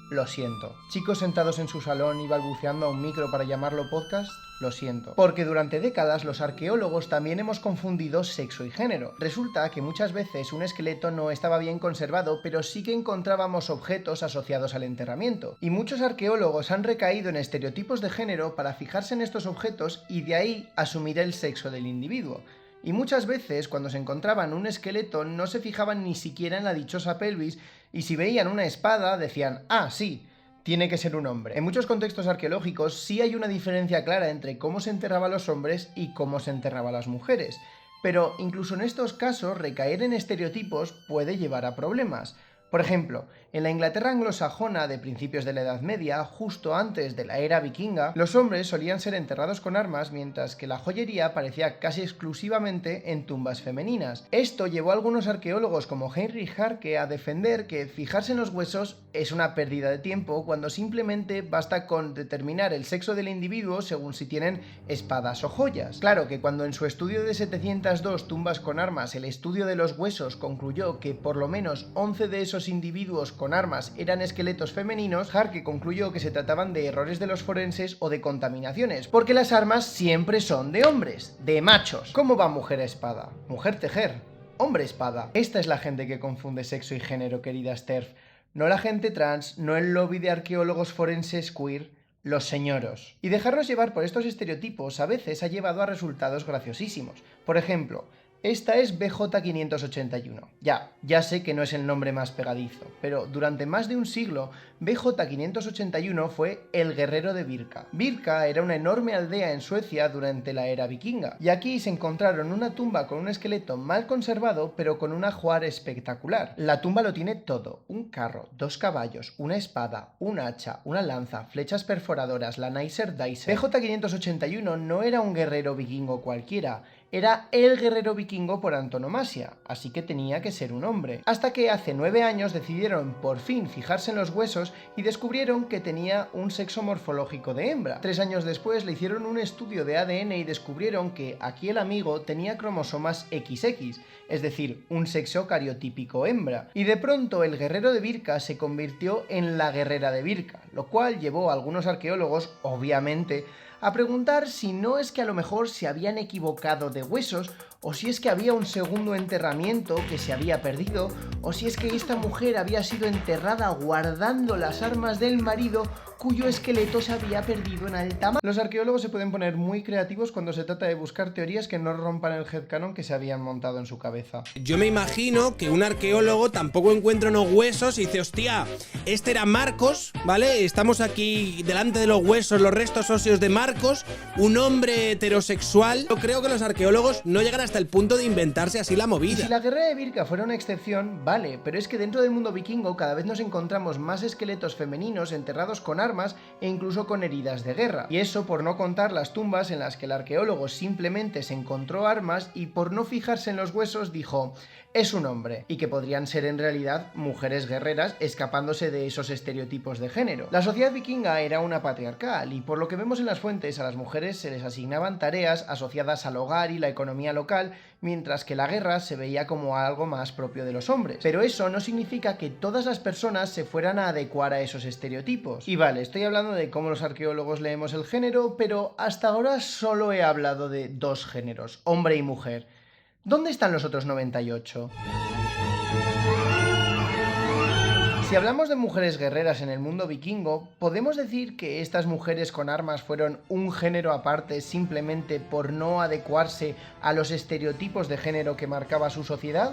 Speaker 1: lo siento. Chicos sentados en su salón y balbuceando a un micro para llamarlo podcast, lo siento. Porque durante décadas los arqueólogos también hemos confundido sexo y género. Resulta que muchas veces un esqueleto no estaba bien conservado, pero sí que encontrábamos objetos asociados al enterramiento. Y muchos arqueólogos han recaído en estereotipos de género para fijarse en estos objetos y de ahí asumir el sexo del individuo. Y muchas veces, cuando se encontraban un esqueleto, no se fijaban ni siquiera en la dichosa pelvis, y si veían una espada, decían, sí, tiene que ser un hombre. En muchos contextos arqueológicos sí hay una diferencia clara entre cómo se enterraba a los hombres y cómo se enterraba a las mujeres. Pero incluso en estos casos, recaer en estereotipos puede llevar a problemas. Por ejemplo, en la Inglaterra anglosajona de principios de la Edad Media, justo antes de la era vikinga, los hombres solían ser enterrados con armas, mientras que la joyería aparecía casi exclusivamente en tumbas femeninas. Esto llevó a algunos arqueólogos como Heinrich Harke a defender que fijarse en los huesos es una pérdida de tiempo cuando simplemente basta con determinar el sexo del individuo según si tienen espadas o joyas. Claro que cuando en su estudio de 702 tumbas con armas el estudio de los huesos concluyó que por lo menos 11 de esos individuos con armas eran esqueletos femeninos, Harke concluyó que se trataban de errores de los forenses o de contaminaciones, porque las armas siempre son de hombres, de machos. ¿Cómo va mujer a espada? Mujer tejer, hombre espada. Esta es la gente que confunde sexo y género, querida Sterf. No la gente trans, no el lobby de arqueólogos forenses queer, los señoros. Y dejarnos llevar por estos estereotipos a veces ha llevado a resultados graciosísimos. Por ejemplo, esta es BJ581. Ya sé que no es el nombre más pegadizo, pero durante más de un siglo, BJ581 fue el guerrero de Birka. Birka era una enorme aldea en Suecia durante la era vikinga, y aquí se encontraron una tumba con un esqueleto mal conservado, pero con un ajuar espectacular. La tumba lo tiene todo: un carro, 2 caballos, una espada, un hacha, una lanza, flechas perforadoras, la Neisser Dicer. BJ581 no era un guerrero vikingo cualquiera, era el guerrero vikingo por antonomasia, así que tenía que ser un hombre. Hasta que hace 9 años decidieron por fin fijarse en los huesos y descubrieron que tenía un sexo morfológico de hembra. 3 años después le hicieron un estudio de ADN y descubrieron que aquí el amigo tenía cromosomas XX, es decir, un sexo cariotípico hembra. Y de pronto el guerrero de Birka se convirtió en la guerrera de Birka, lo cual llevó a algunos arqueólogos, obviamente, a preguntar si no es que a lo mejor se habían equivocado de huesos, o si es que había un segundo enterramiento que se había perdido, o si es que esta mujer había sido enterrada guardando las armas del marido cuyo esqueleto se había perdido en alta mar. Los arqueólogos se pueden poner muy creativos cuando se trata de buscar teorías que no rompan el headcanon que se habían montado en su cabeza.
Speaker 4: Yo me imagino que un arqueólogo tampoco encuentra unos huesos y dice, hostia, este era Marcos, ¿vale? Estamos aquí delante de los huesos, los restos óseos de Marcos, un hombre heterosexual. Yo creo que los arqueólogos no llegan hasta el punto de inventarse así la movida.
Speaker 1: Y si la guerra de Birka fuera una excepción, vale, pero es que dentro del mundo vikingo cada vez nos encontramos más esqueletos femeninos enterrados con armas e incluso con heridas de guerra. Y eso por no contar las tumbas en las que el arqueólogo simplemente se encontró armas y por no fijarse en los huesos dijo, es un hombre, y que podrían ser en realidad mujeres guerreras escapándose de esos estereotipos de género. La sociedad vikinga era una patriarcal y por lo que vemos en las fuentes a las mujeres se les asignaban tareas asociadas al hogar y la economía local, mientras que la guerra se veía como algo más propio de los hombres. Pero eso no significa que todas las personas se fueran a adecuar a esos estereotipos. Y vale, estoy hablando de cómo los arqueólogos leemos el género, pero hasta ahora solo he hablado de dos géneros, hombre y mujer. ¿Dónde están los otros 98? Si hablamos de mujeres guerreras en el mundo vikingo, ¿podemos decir que estas mujeres con armas fueron un género aparte simplemente por no adecuarse a los estereotipos de género que marcaba su sociedad?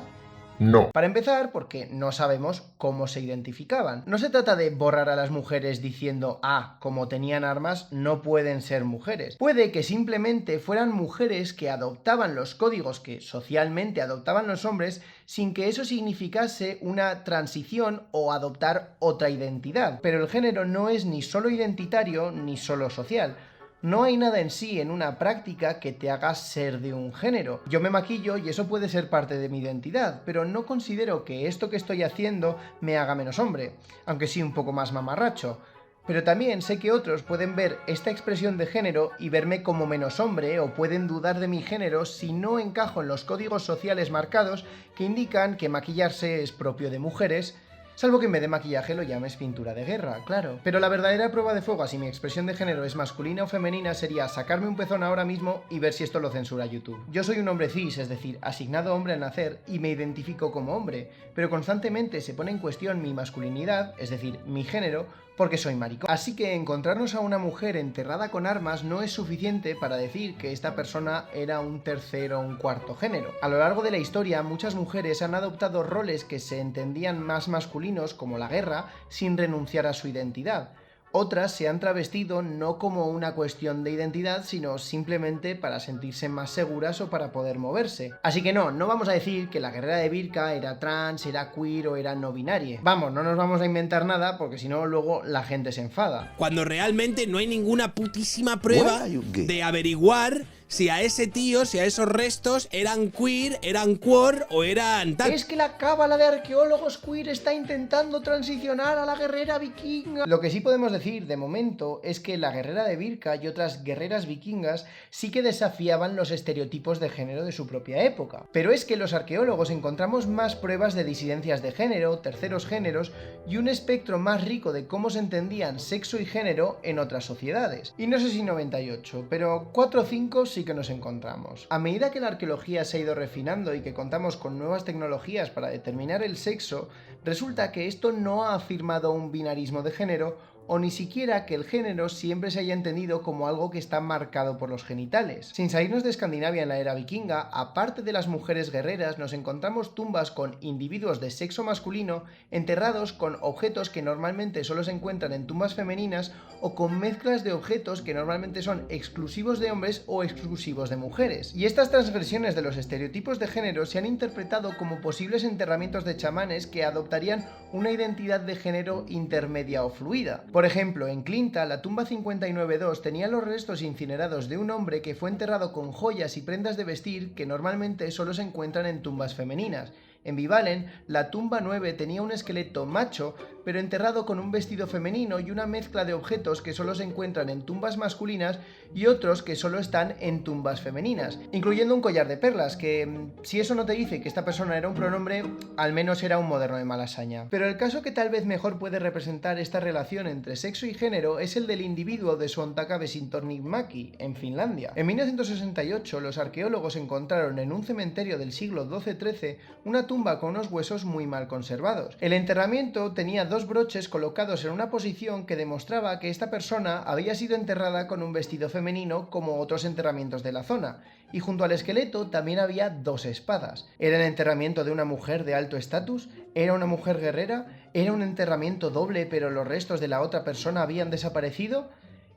Speaker 9: No.
Speaker 1: Para empezar, porque no sabemos cómo se identificaban. No se trata de borrar a las mujeres diciendo, como tenían armas, no pueden ser mujeres. Puede que simplemente fueran mujeres que adoptaban los códigos que socialmente adoptaban los hombres sin que eso significase una transición o adoptar otra identidad. Pero el género no es ni solo identitario ni solo social. No hay nada en sí en una práctica que te haga ser de un género. Yo me maquillo y eso puede ser parte de mi identidad, pero no considero que esto que estoy haciendo me haga menos hombre, aunque sí un poco más mamarracho. Pero también sé que otros pueden ver esta expresión de género y verme como menos hombre o pueden dudar de mi género si no encajo en los códigos sociales marcados que indican que maquillarse es propio de mujeres, salvo que en vez de maquillaje lo llames pintura de guerra, claro. Pero la verdadera prueba de fuego a si mi expresión de género es masculina o femenina sería sacarme un pezón ahora mismo y ver si esto lo censura YouTube. Yo soy un hombre cis, es decir, asignado hombre al nacer y me identifico como hombre, pero constantemente se pone en cuestión mi masculinidad, es decir, mi género, porque soy maricón. Así que encontrarnos a una mujer enterrada con armas no es suficiente para decir que esta persona era un tercer o un cuarto género. A lo largo de la historia, muchas mujeres han adoptado roles que se entendían más masculinos, como la guerra, sin renunciar a su identidad. Otras se han travestido no como una cuestión de identidad, sino simplemente para sentirse más seguras o para poder moverse. Así que no vamos a decir que la guerrera de Birka era trans, era queer o era no binaria. Vamos, no nos vamos a inventar nada porque si no luego la gente se enfada.
Speaker 4: Cuando realmente no hay ninguna putísima prueba de averiguar si a ese tío, si a esos restos eran queer, eran queer o eran tal.
Speaker 1: Es que la cábala de arqueólogos queer está intentando transicionar a la guerrera vikinga. Lo que sí podemos decir de momento es que la guerrera de Birka y otras guerreras vikingas sí que desafiaban los estereotipos de género de su propia época. Pero es que los arqueólogos encontramos más pruebas de disidencias de género, terceros géneros y un espectro más rico de cómo se entendían sexo y género en otras sociedades. Y no sé si 98, pero 4 o 5 sí que nos encontramos. A medida que la arqueología se ha ido refinando y que contamos con nuevas tecnologías para determinar el sexo, resulta que esto no ha afirmado un binarismo de género o ni siquiera que el género siempre se haya entendido como algo que está marcado por los genitales. Sin salirnos de Escandinavia en la era vikinga, aparte de las mujeres guerreras, nos encontramos tumbas con individuos de sexo masculino enterrados con objetos que normalmente solo se encuentran en tumbas femeninas o con mezclas de objetos que normalmente son exclusivos de hombres o exclusivos de mujeres. Y estas transgresiones de los estereotipos de género se han interpretado como posibles enterramientos de chamanes que adoptarían una identidad de género intermedia o fluida. Por ejemplo, en Clinta, la tumba 59-2 tenía los restos incinerados de un hombre que fue enterrado con joyas y prendas de vestir que normalmente solo se encuentran en tumbas femeninas. En Vivalen, la tumba 9 tenía un esqueleto macho, pero enterrado con un vestido femenino y una mezcla de objetos que solo se encuentran en tumbas masculinas y otros que solo están en tumbas femeninas, incluyendo un collar de perlas, que si eso no te dice que esta persona era un pronombre, al menos era un moderno de Malasaña. Pero el caso que tal vez mejor puede representar esta relación entre sexo y género es el del individuo de Suontaka Vesintornimäki, en Finlandia. En 1968, los arqueólogos encontraron en un cementerio del siglo XII-XIII una tumba con unos huesos muy mal conservados. El enterramiento tenía 2 2 broches colocados en una posición que demostraba que esta persona había sido enterrada con un vestido femenino como otros enterramientos de la zona, y junto al esqueleto también había 2 espadas. ¿Era el enterramiento de una mujer de alto estatus? ¿Era una mujer guerrera? ¿Era un enterramiento doble pero los restos de la otra persona habían desaparecido?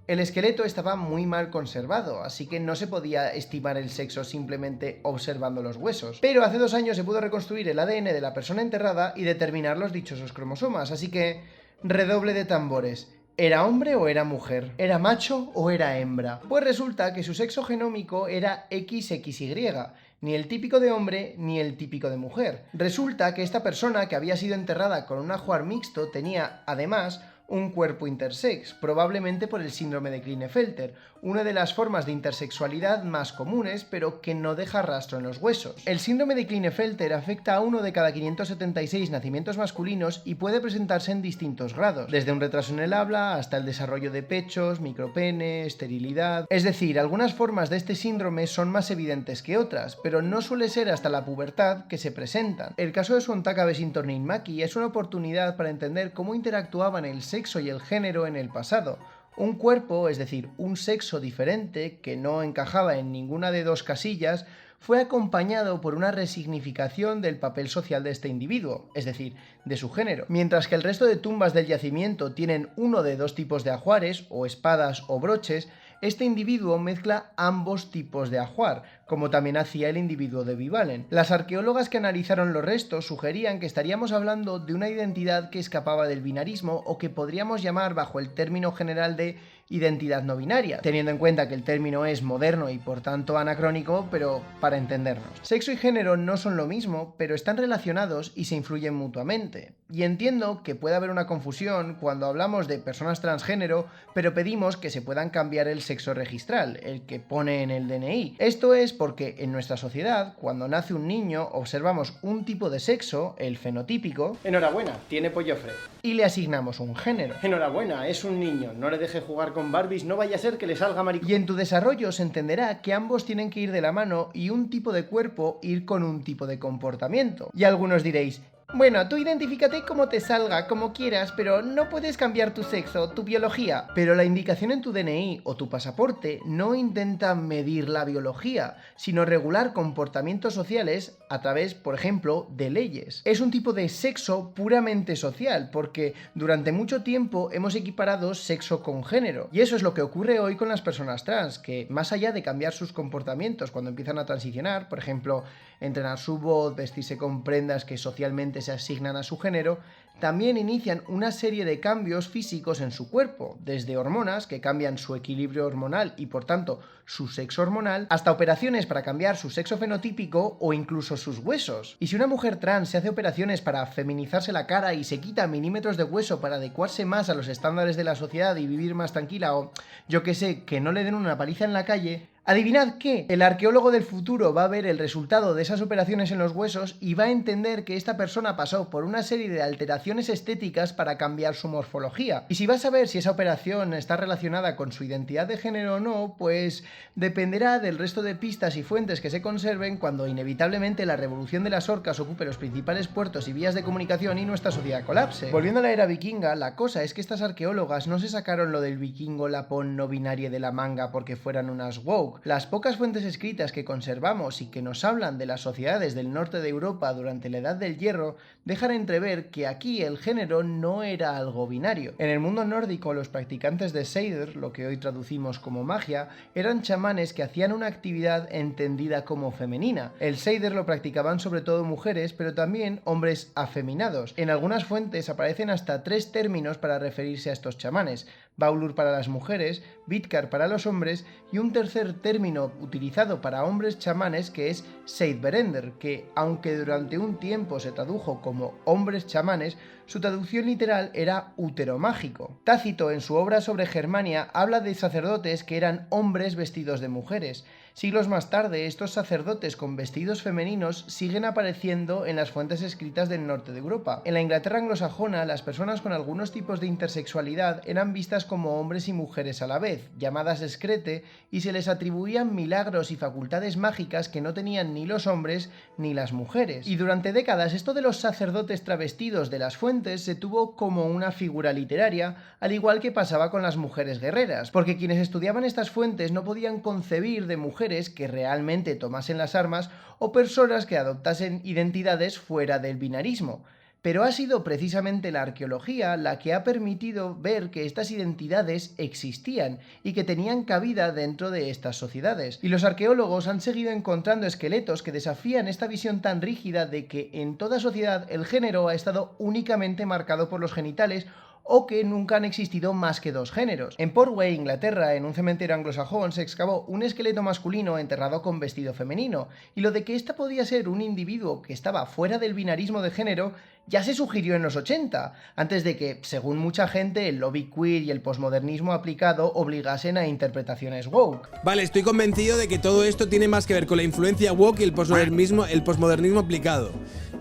Speaker 1: El esqueleto estaba muy mal conservado, así que no se podía estimar el sexo simplemente observando los huesos. Pero hace 2 años se pudo reconstruir el ADN de la persona enterrada y determinar los dichosos cromosomas, así que redoble de tambores. ¿Era hombre o era mujer? ¿Era macho o era hembra? Pues resulta que su sexo genómico era XXY, ni el típico de hombre ni el típico de mujer. Resulta que esta persona que había sido enterrada con un ajuar mixto tenía, además, un cuerpo intersex, probablemente por el síndrome de Klinefelter, una de las formas de intersexualidad más comunes, pero que no deja rastro en los huesos. El síndrome de Klinefelter afecta a 1 de cada 576 nacimientos masculinos y puede presentarse en distintos grados, desde un retraso en el habla hasta el desarrollo de pechos, micropene, esterilidad... Es decir, algunas formas de este síndrome son más evidentes que otras, pero no suele ser hasta la pubertad que se presentan. El caso de Suontaka Besintornin-Maki es una oportunidad para entender cómo interactuaban el sexo y el género en el pasado. Un cuerpo, es decir, un sexo diferente que no encajaba en ninguna de 2 casillas, fue acompañado por una resignificación del papel social de este individuo, es decir, de su género. Mientras que el resto de tumbas del yacimiento tienen uno de 2 tipos de ajuares, o espadas o broches, este individuo mezcla ambos tipos de ajuar, como también hacía el individuo de Vivalen. Las arqueólogas que analizaron los restos sugerían que estaríamos hablando de una identidad que escapaba del binarismo o que podríamos llamar bajo el término general de identidad no binaria, teniendo en cuenta que el término es moderno y por tanto anacrónico, pero para entendernos. Sexo y género no son lo mismo, pero están relacionados y se influyen mutuamente. Y entiendo que puede haber una confusión cuando hablamos de personas transgénero, pero pedimos que se puedan cambiar el sexo registral, el que pone en el DNI. Esto es porque en nuestra sociedad, cuando nace un niño, observamos un tipo de sexo, el fenotípico.
Speaker 2: Enhorabuena, tiene pollo fresco.
Speaker 1: Y le asignamos un género.
Speaker 2: Enhorabuena, es un niño, no le deje jugar con Barbies, no vaya a ser que le salga maricón.
Speaker 1: Y en tu desarrollo se entenderá que ambos tienen que ir de la mano y un tipo de cuerpo ir con un tipo de comportamiento. Y algunos diréis: bueno, tú identifícate como te salga, como quieras, pero no puedes cambiar tu sexo, tu biología. Pero la indicación en tu DNI o tu pasaporte no intenta medir la biología, sino regular comportamientos sociales a través, por ejemplo, de leyes. Es un tipo de sexo puramente social, porque durante mucho tiempo hemos equiparado sexo con género. Y eso es lo que ocurre hoy con las personas trans, que más allá de cambiar sus comportamientos cuando empiezan a transicionar, por ejemplo, entrenar su voz, vestirse con prendas que socialmente se asignan a su género, también inician una serie de cambios físicos en su cuerpo, desde hormonas que cambian su equilibrio hormonal y por tanto su sexo hormonal, hasta operaciones para cambiar su sexo fenotípico o incluso sus huesos. Y si una mujer trans se hace operaciones para feminizarse la cara y se quita milímetros de hueso para adecuarse más a los estándares de la sociedad y vivir más tranquila, o yo que sé, que no le den una paliza en la calle, adivinad qué, el arqueólogo del futuro va a ver el resultado de esas operaciones en los huesos y va a entender que esta persona pasó por una serie de alteraciones estéticas para cambiar su morfología. Y si vas a ver si esa operación está relacionada con su identidad de género o no, pues dependerá del resto de pistas y fuentes que se conserven cuando inevitablemente la revolución de las orcas ocupe los principales puertos y vías de comunicación y nuestra sociedad colapse. Volviendo a la era vikinga, la cosa es que estas arqueólogas no se sacaron lo del vikingo lapón no binario de la manga porque fueran unas woke. Las pocas fuentes escritas que conservamos y que nos hablan de las sociedades del norte de Europa durante la Edad del Hierro dejan entrever que aquí el género no era algo binario. En el mundo nórdico, los practicantes de Seidr, lo que hoy traducimos como magia, eran chamanes que hacían una actividad entendida como femenina. El Seidr lo practicaban sobre todo mujeres, pero también hombres afeminados. En algunas fuentes aparecen hasta 3 términos para referirse a estos chamanes: Baulur para las mujeres, Vidkar para los hombres y un tercer término utilizado para hombres chamanes que es Seidberender, que aunque durante un tiempo se tradujo como hombres chamanes, su traducción literal era útero mágico. Tácito, en su obra sobre Germania, habla de sacerdotes que eran hombres vestidos de mujeres. Siglos más tarde, estos sacerdotes con vestidos femeninos siguen apareciendo en las fuentes escritas del norte de Europa. En la Inglaterra anglosajona, las personas con algunos tipos de intersexualidad eran vistas conocidas como hombres y mujeres a la vez, llamadas excrete, y se les atribuían milagros y facultades mágicas que no tenían ni los hombres ni las mujeres. Y durante décadas esto de los sacerdotes travestidos de las fuentes se tuvo como una figura literaria, al igual que pasaba con las mujeres guerreras, porque quienes estudiaban estas fuentes no podían concebir de mujeres que realmente tomasen las armas o personas que adoptasen identidades fuera del binarismo. Pero ha sido precisamente la arqueología la que ha permitido ver que estas identidades existían y que tenían cabida dentro de estas sociedades. Y los arqueólogos han seguido encontrando esqueletos que desafían esta visión tan rígida de que en toda sociedad el género ha estado únicamente marcado por los genitales o que nunca han existido más que dos géneros. En Portway, Inglaterra, en un cementerio anglosajón, se excavó un esqueleto masculino enterrado con vestido femenino, y lo de que ésta podía ser un individuo que estaba fuera del binarismo de género ya se sugirió en los 80, antes de que, según mucha gente, el lobby queer y el posmodernismo aplicado obligasen a interpretaciones woke.
Speaker 4: Vale, estoy convencido de que todo esto tiene más que ver con la influencia woke y el posmodernismo aplicado.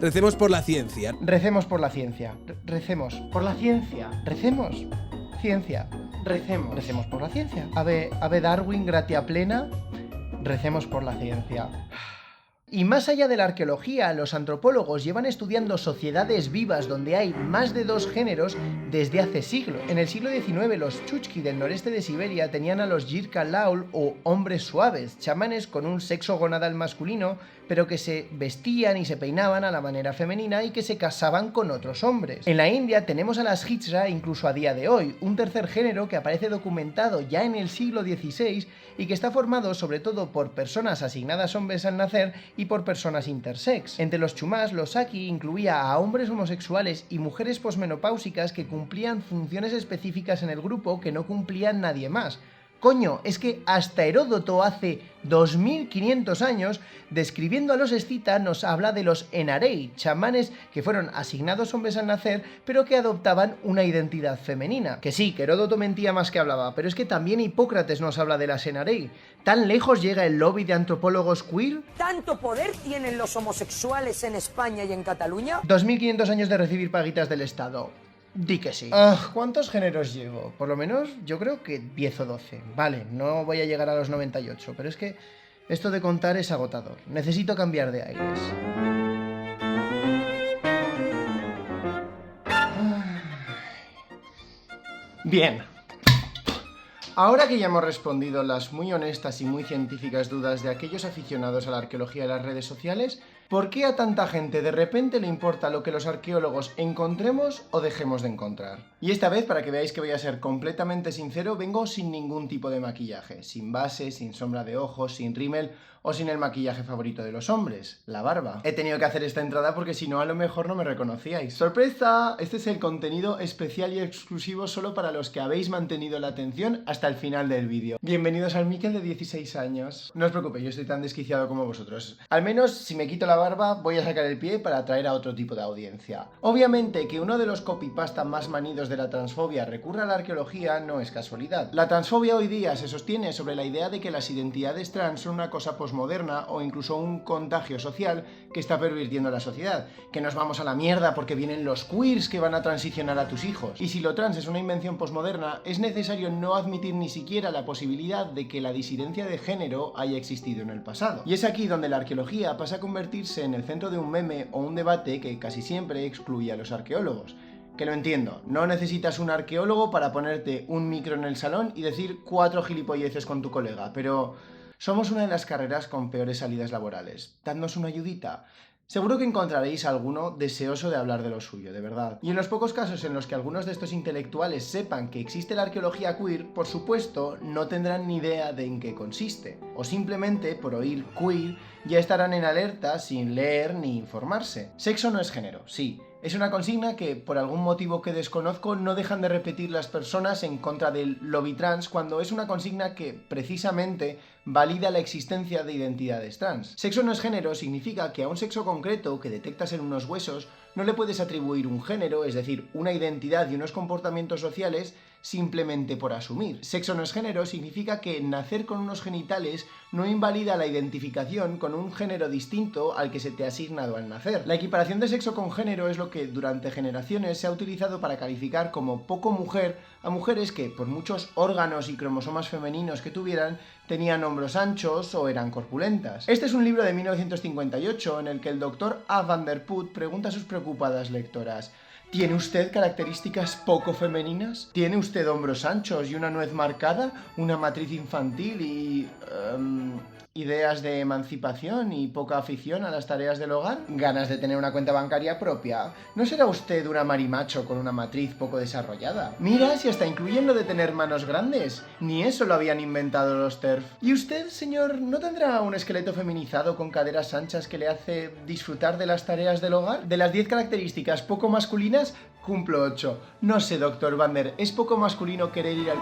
Speaker 4: Recemos por la ciencia.
Speaker 1: Recemos por la ciencia. Recemos por la ciencia. Recemos. Ciencia. Recemos. Recemos por la ciencia. Ave Darwin, gratia plena. Recemos por la ciencia. Y más allá de la arqueología, los antropólogos llevan estudiando sociedades vivas donde hay más de dos géneros desde hace siglos. En el siglo XIX, los Chukchi del noreste de Siberia tenían a los Jirka Laul o hombres suaves, chamanes con un sexo gonadal masculino, pero que se vestían y se peinaban a la manera femenina y que se casaban con otros hombres. En la India tenemos a las Hijra incluso a día de hoy, un tercer género que aparece documentado ya en el siglo XVI y que está formado sobre todo por personas asignadas hombres al nacer y por personas intersex. Entre los chumás, los Saki incluía a hombres homosexuales y mujeres posmenopáusicas que cumplían funciones específicas en el grupo que no cumplían nadie más. Coño, es que hasta Heródoto hace 2500 años, describiendo a los escitas, nos habla de los enarei, chamanes que fueron asignados hombres al nacer, pero que adoptaban una identidad femenina. Que sí, que Heródoto mentía más que hablaba, pero es que también Hipócrates nos habla de las enarei. ¿Tan lejos llega el lobby de antropólogos queer?
Speaker 6: ¿Tanto poder tienen los homosexuales en España y en Cataluña?
Speaker 1: 2500 años de recibir paguitas del Estado. Di que sí. ¿Cuántos géneros llevo? Por lo menos yo creo que 10 o 12. Vale, no voy a llegar a los 98, pero es que esto de contar es agotador. Necesito cambiar de aires. Bien. Ahora que ya hemos respondido las muy honestas y muy científicas dudas de aquellos aficionados a la arqueología de las redes sociales, ¿por qué a tanta gente de repente le importa lo que los arqueólogos encontremos o dejemos de encontrar? Y esta vez, para que veáis que voy a ser completamente sincero, vengo sin ningún tipo de maquillaje, sin base, sin sombra de ojos, sin rímel o sin el maquillaje favorito de los hombres, la barba. He tenido que hacer esta entrada porque si no a lo mejor no me reconocíais. ¡Sorpresa! Este es el contenido especial y exclusivo solo para los que habéis mantenido la atención hasta el final del vídeo. Bienvenidos al Mikel de 16 años. No os preocupéis, yo estoy tan desquiciado como vosotros. Al menos si me quito la barba voy a sacar el pie para atraer a otro tipo de audiencia. Obviamente que uno de los copypasta más manidos de la transfobia recurra a la arqueología no es casualidad. La transfobia hoy día se sostiene sobre la idea de que las identidades trans son una cosa posmoderna o incluso un contagio social que está pervirtiendo la sociedad, que nos vamos a la mierda porque vienen los queers que van a transicionar a tus hijos. Y si lo trans es una invención posmoderna, es necesario no admitir ni siquiera la posibilidad de que la disidencia de género haya existido en el pasado. Y es aquí donde la arqueología pasa a convertirse en el centro de un meme o un debate que casi siempre excluye a los arqueólogos. Que lo entiendo, no necesitas un arqueólogo para ponerte un micro en el salón y decir 4 gilipolleces con tu colega, pero somos una de las carreras con peores salidas laborales. Dadnos una ayudita. Seguro que encontraréis a alguno deseoso de hablar de lo suyo, de verdad. Y en los pocos casos en los que algunos de estos intelectuales sepan que existe la arqueología queer, por supuesto, no tendrán ni idea de en qué consiste. O simplemente, por oír queer, ya estarán en alerta sin leer ni informarse. Sexo no es género, sí. Es una consigna que, por algún motivo que desconozco, no dejan de repetir las personas en contra del lobby trans, cuando es una consigna que, precisamente, valida la existencia de identidades trans. Sexo no es género significa que a un sexo concreto que detectas en unos huesos no le puedes atribuir un género, es decir, una identidad y unos comportamientos sociales, simplemente por asumir. Sexo no es género significa que nacer con unos genitales no invalida la identificación con un género distinto al que se te ha asignado al nacer. La equiparación de sexo con género es lo que durante generaciones se ha utilizado para calificar como poco mujer a mujeres que, por muchos órganos y cromosomas femeninos que tuvieran, tenían hombros anchos o eran corpulentas. Este es un libro de 1958 en el que el Dr. A. van der Put pregunta a sus preocupadas lectoras: ¿tiene usted características poco femeninas? ¿Tiene usted hombros anchos y una nuez marcada? ¿Una matriz infantil y... ideas de emancipación y poca afición a las tareas del hogar? ¿Ganas de tener una cuenta bancaria propia? ¿No será usted una marimacho con una matriz poco desarrollada? Mira, si hasta incluyen lo de tener manos grandes. Ni eso lo habían inventado los TERF. ¿Y usted, señor, no tendrá un esqueleto feminizado con caderas anchas que le hace disfrutar de las tareas del hogar? De las 10 características poco masculinas, cumplo 8. No sé, doctor Vander, ¿es poco masculino querer ir al...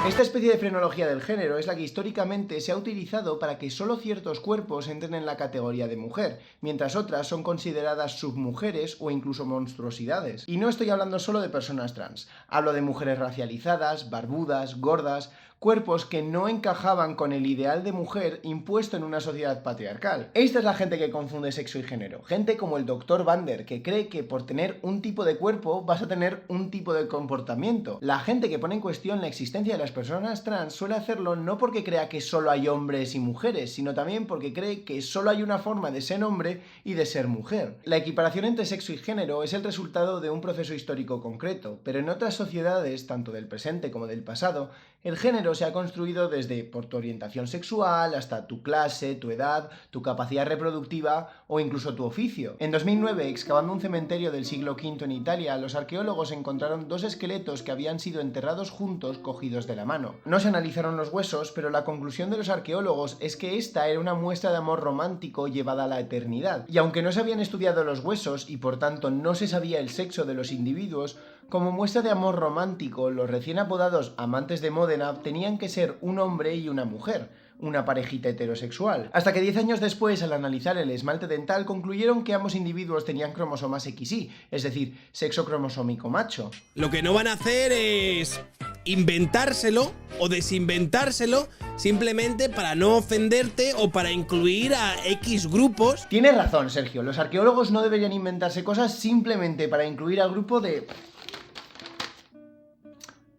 Speaker 1: Esta especie de frenología del género es la que históricamente se ha utilizado para que solo ciertos cuerpos entren en la categoría de mujer, mientras otras son consideradas submujeres o incluso monstruosidades. Y no estoy hablando solo de personas trans, hablo de mujeres racializadas, barbudas, gordas, cuerpos que no encajaban con el ideal de mujer impuesto en una sociedad patriarcal. Esta es la gente que confunde sexo y género, gente como el Dr. Vander, que cree que por tener un tipo de cuerpo vas a tener un tipo de comportamiento. La gente que pone en cuestión la existencia de las personas trans suele hacerlo no porque crea que solo hay hombres y mujeres, sino también porque cree que solo hay una forma de ser hombre y de ser mujer. La equiparación entre sexo y género es el resultado de un proceso histórico concreto, pero en otras sociedades, tanto del presente como del pasado, el género se ha construido desde por tu orientación sexual hasta tu clase, tu edad, tu capacidad reproductiva o incluso tu oficio. En 2009, excavando un cementerio del siglo V en Italia, los arqueólogos encontraron 2 esqueletos que habían sido enterrados juntos, cogidos de la mano. No se analizaron los huesos, pero la conclusión de los arqueólogos es que esta era una muestra de amor romántico llevada a la eternidad. Y aunque no se habían estudiado los huesos y por tanto no se sabía el sexo de los individuos, como muestra de amor romántico, los recién apodados amantes de Módena tenían que ser un hombre y una mujer, una parejita heterosexual. Hasta que 10 años después, al analizar el esmalte dental, concluyeron que ambos individuos tenían cromosomas XY, es decir, sexo cromosómico macho.
Speaker 4: Lo que no van a hacer es inventárselo o desinventárselo simplemente para no ofenderte o para incluir a X grupos.
Speaker 1: Tienes razón, Sergio, los arqueólogos no deberían inventarse cosas simplemente para incluir al grupo de...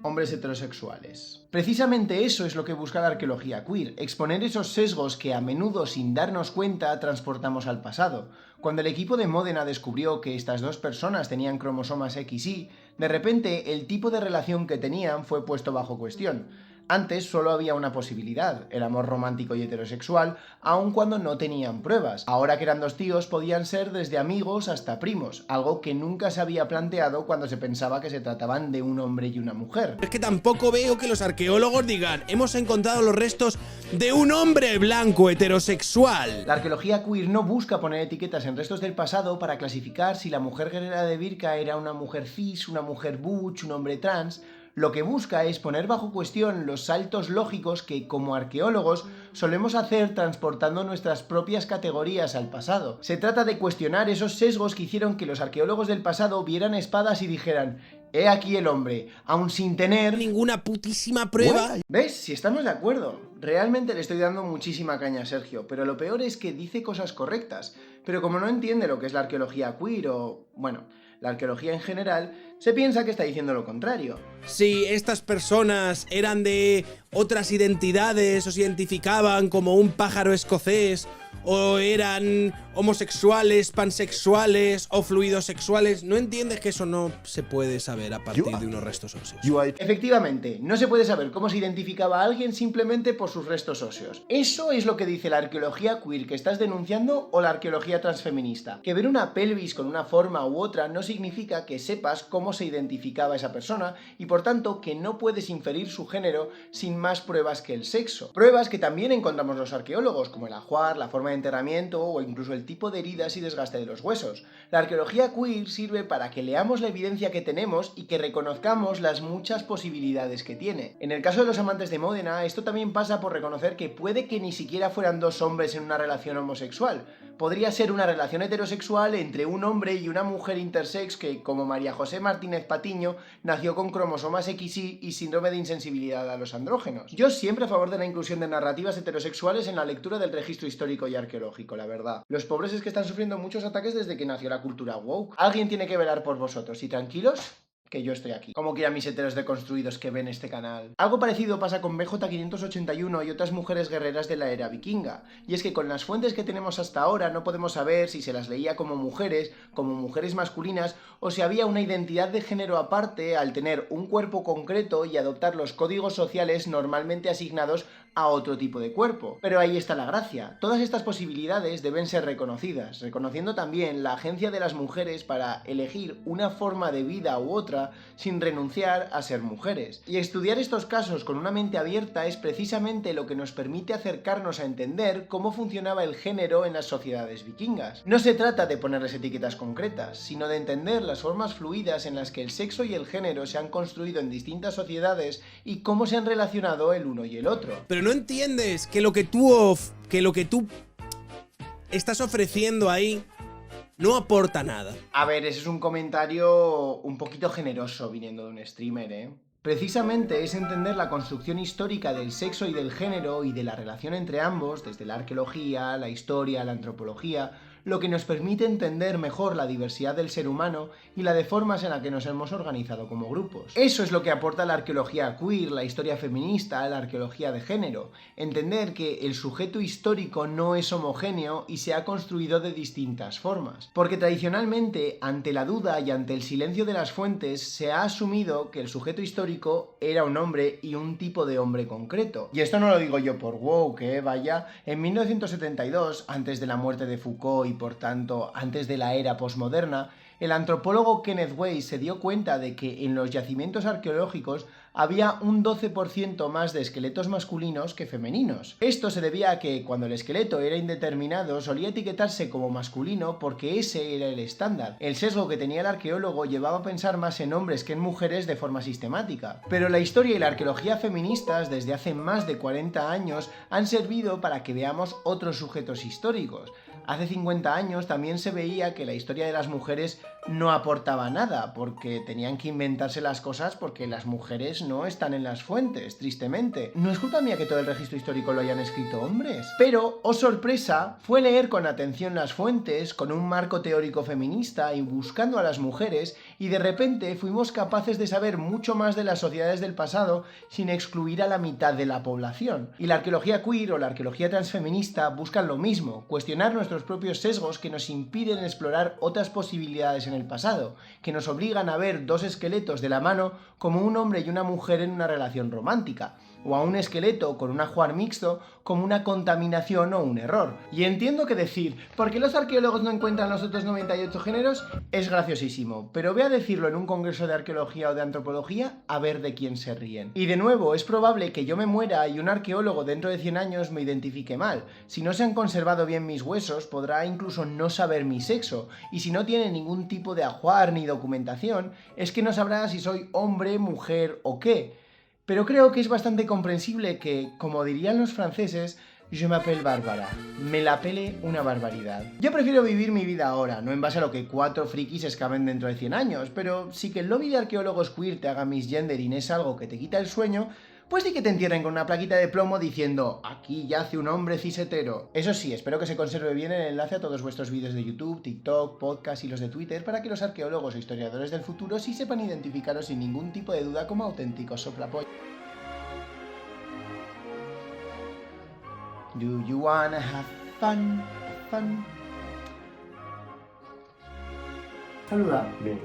Speaker 1: hombres heterosexuales. Precisamente eso es lo que busca la arqueología queer, exponer esos sesgos que a menudo sin darnos cuenta transportamos al pasado. Cuando el equipo de Módena descubrió que estas 2 personas tenían cromosomas XY, de repente el tipo de relación que tenían fue puesto bajo cuestión. Antes solo había una posibilidad, el amor romántico y heterosexual, aun cuando no tenían pruebas. Ahora que eran 2 tíos, podían ser desde amigos hasta primos, algo que nunca se había planteado cuando se pensaba que se trataban de un hombre y una mujer.
Speaker 4: Es que tampoco veo que los arqueólogos digan: hemos encontrado los restos de un hombre blanco heterosexual.
Speaker 1: La arqueología queer no busca poner etiquetas en restos del pasado para clasificar si la mujer guerrera de Birka era una mujer cis, una mujer butch, un hombre trans. Lo que busca es poner bajo cuestión los saltos lógicos que, como arqueólogos, solemos hacer transportando nuestras propias categorías al pasado. Se trata de cuestionar esos sesgos que hicieron que los arqueólogos del pasado vieran espadas y dijeran: he aquí el hombre, aun sin tener
Speaker 4: ninguna putísima prueba.
Speaker 1: ¿Ves? Si estamos de acuerdo. Realmente le estoy dando muchísima caña a Sergio, pero lo peor es que dice cosas correctas. Pero como no entiende lo que es la arqueología queer o... bueno, la arqueología en general, se piensa que está diciendo lo contrario.
Speaker 4: Si estas personas eran de otras identidades o se identificaban como un pájaro escocés o eran homosexuales, pansexuales o fluidosexuales, ¿no entiendes que eso no se puede saber a partir de unos restos óseos?
Speaker 1: Efectivamente, no se puede saber cómo se identificaba a alguien simplemente por sus restos óseos. Eso es lo que dice la arqueología queer que estás denunciando o la arqueología transfeminista. Que ver una pelvis con una forma u otra no significa que sepas cómo se identificaba esa persona y por tanto que no puedes inferir su género sin más pruebas que el sexo. Pruebas que también encontramos los arqueólogos, como el ajuar, la forma de enterramiento o incluso el tipo de heridas y desgaste de los huesos. La arqueología queer sirve para que leamos la evidencia que tenemos y que reconozcamos las muchas posibilidades que tiene. En el caso de los amantes de Módena, esto también pasa por reconocer que puede que ni siquiera fueran 2 hombres en una relación homosexual. podría ser una relación heterosexual entre un hombre y una mujer intersex que, como María José Martínez Patiño, nació con cromosomas XY y síndrome de insensibilidad a los andrógenos. Yo siempre a favor de la inclusión de narrativas heterosexuales en la lectura del registro histórico y arqueológico, la verdad. Los pobres es que están sufriendo muchos ataques desde que nació la cultura woke. Alguien tiene que velar por vosotros y tranquilos, que yo estoy aquí. Como quieran mis heteros deconstruidos que ven este canal. Algo parecido pasa con BJ581 y otras mujeres guerreras de la era vikinga. Y es que con las fuentes que tenemos hasta ahora no podemos saber si se las leía como mujeres masculinas, o si había una identidad de género aparte al tener un cuerpo concreto y adoptar los códigos sociales normalmente asignados a otro tipo de cuerpo. Pero ahí está la gracia. Todas estas posibilidades deben ser reconocidas, reconociendo también la agencia de las mujeres para elegir una forma de vida u otra sin renunciar a ser mujeres. Y estudiar estos casos con una mente abierta es precisamente lo que nos permite acercarnos a entender cómo funcionaba el género en las sociedades vikingas. No se trata de ponerles etiquetas concretas, sino de entender las formas fluidas en las que el sexo y el género se han construido en distintas sociedades y cómo se han relacionado el uno y el otro.
Speaker 4: Pero no entiendes que lo que tú estás ofreciendo ahí no aporta nada.
Speaker 1: A ver, ese es un comentario un poquito generoso viniendo de un streamer, ¿eh? Precisamente es entender la construcción histórica del sexo y del género y de la relación entre ambos, desde la arqueología, la historia, la antropología, lo que nos permite entender mejor la diversidad del ser humano y la de formas en la que nos hemos organizado como grupos. Eso es lo que aporta la arqueología queer, la historia feminista, la arqueología de género. Entender que el sujeto histórico no es homogéneo y se ha construido de distintas formas. Porque tradicionalmente, ante la duda y ante el silencio de las fuentes, se ha asumido que el sujeto histórico era un hombre y un tipo de hombre concreto. Y esto no lo digo yo por woke, vaya. En 1972, antes de la muerte de Foucault y por tanto antes de la era posmoderna, el antropólogo Kenneth Weiss se dio cuenta de que en los yacimientos arqueológicos había un 12% más de esqueletos masculinos que femeninos. Esto se debía a que cuando el esqueleto era indeterminado solía etiquetarse como masculino porque ese era el estándar. El sesgo que tenía el arqueólogo llevaba a pensar más en hombres que en mujeres de forma sistemática. Pero la historia y la arqueología feministas desde hace más de 40 años han servido para que veamos otros sujetos históricos. Hace 50 años también se veía que la historia de las mujeres no aportaba nada, porque tenían que inventarse las cosas porque las mujeres no están en las fuentes, tristemente. No es culpa mía que todo el registro histórico lo hayan escrito hombres. Pero, oh sorpresa, fue leer con atención las fuentes, con un marco teórico feminista y buscando a las mujeres, y de repente fuimos capaces de saber mucho más de las sociedades del pasado sin excluir a la mitad de la población. Y la arqueología queer o la arqueología transfeminista buscan lo mismo, cuestionar nuestros propios sesgos que nos impiden explorar otras posibilidades en el pasado, que nos obligan a ver dos esqueletos de la mano como un hombre y una mujer en una relación romántica, o a un esqueleto con un ajuar mixto como una contaminación o un error. Y entiendo que decir, ¿por qué los arqueólogos no encuentran los otros 98 géneros? Es graciosísimo, pero ve a decirlo en un congreso de arqueología o de antropología a ver de quién se ríen. Y de nuevo, es probable que yo me muera y un arqueólogo dentro de 100 años me identifique mal. Si no se han conservado bien mis huesos, podrá incluso no saber mi sexo, y si no tiene ningún tipo de ajuar ni documentación, es que no sabrá si soy hombre, mujer o qué. Pero creo que es bastante comprensible que, como dirían los franceses, je m'appelle Bárbara, me la pele una barbaridad. Yo prefiero vivir mi vida ahora, no en base a lo que 4 frikis escaben dentro de 100 años, pero si que el lobby de arqueólogos queer te haga misgendering es algo que te quita el sueño, pues di que te entierren con una plaquita de plomo diciendo aquí yace un hombre cisetero. Eso sí, espero que se conserve bien el enlace a todos vuestros vídeos de YouTube, TikTok, podcast y los de Twitter para que los arqueólogos o historiadores del futuro sí sepan identificaros sin ningún tipo de duda como auténticos soplapollos. Do you wanna have fun? Fun. Saluda.
Speaker 11: Bien.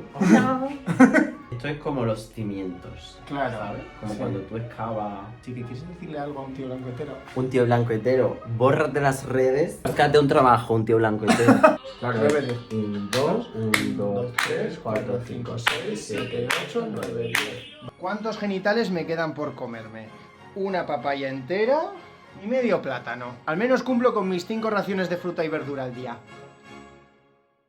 Speaker 11: Esto es como los cimientos.
Speaker 1: Claro.
Speaker 11: ¿Sabes? Como
Speaker 1: sí.
Speaker 11: cuando tú excavas.
Speaker 1: Si que quieres decirle algo a un tío blanco hetero.
Speaker 11: Un tío blanco hetero, bórrate las redes. Búscate un trabajo, un tío blanco hetero. Claro. 1, 2, 3, 4, 5, 6, 7, 8, 9, 10.
Speaker 1: ¿Cuántos genitales me quedan por comerme? Una papaya entera y medio plátano. Al menos cumplo con mis 5 raciones de fruta y verdura al día.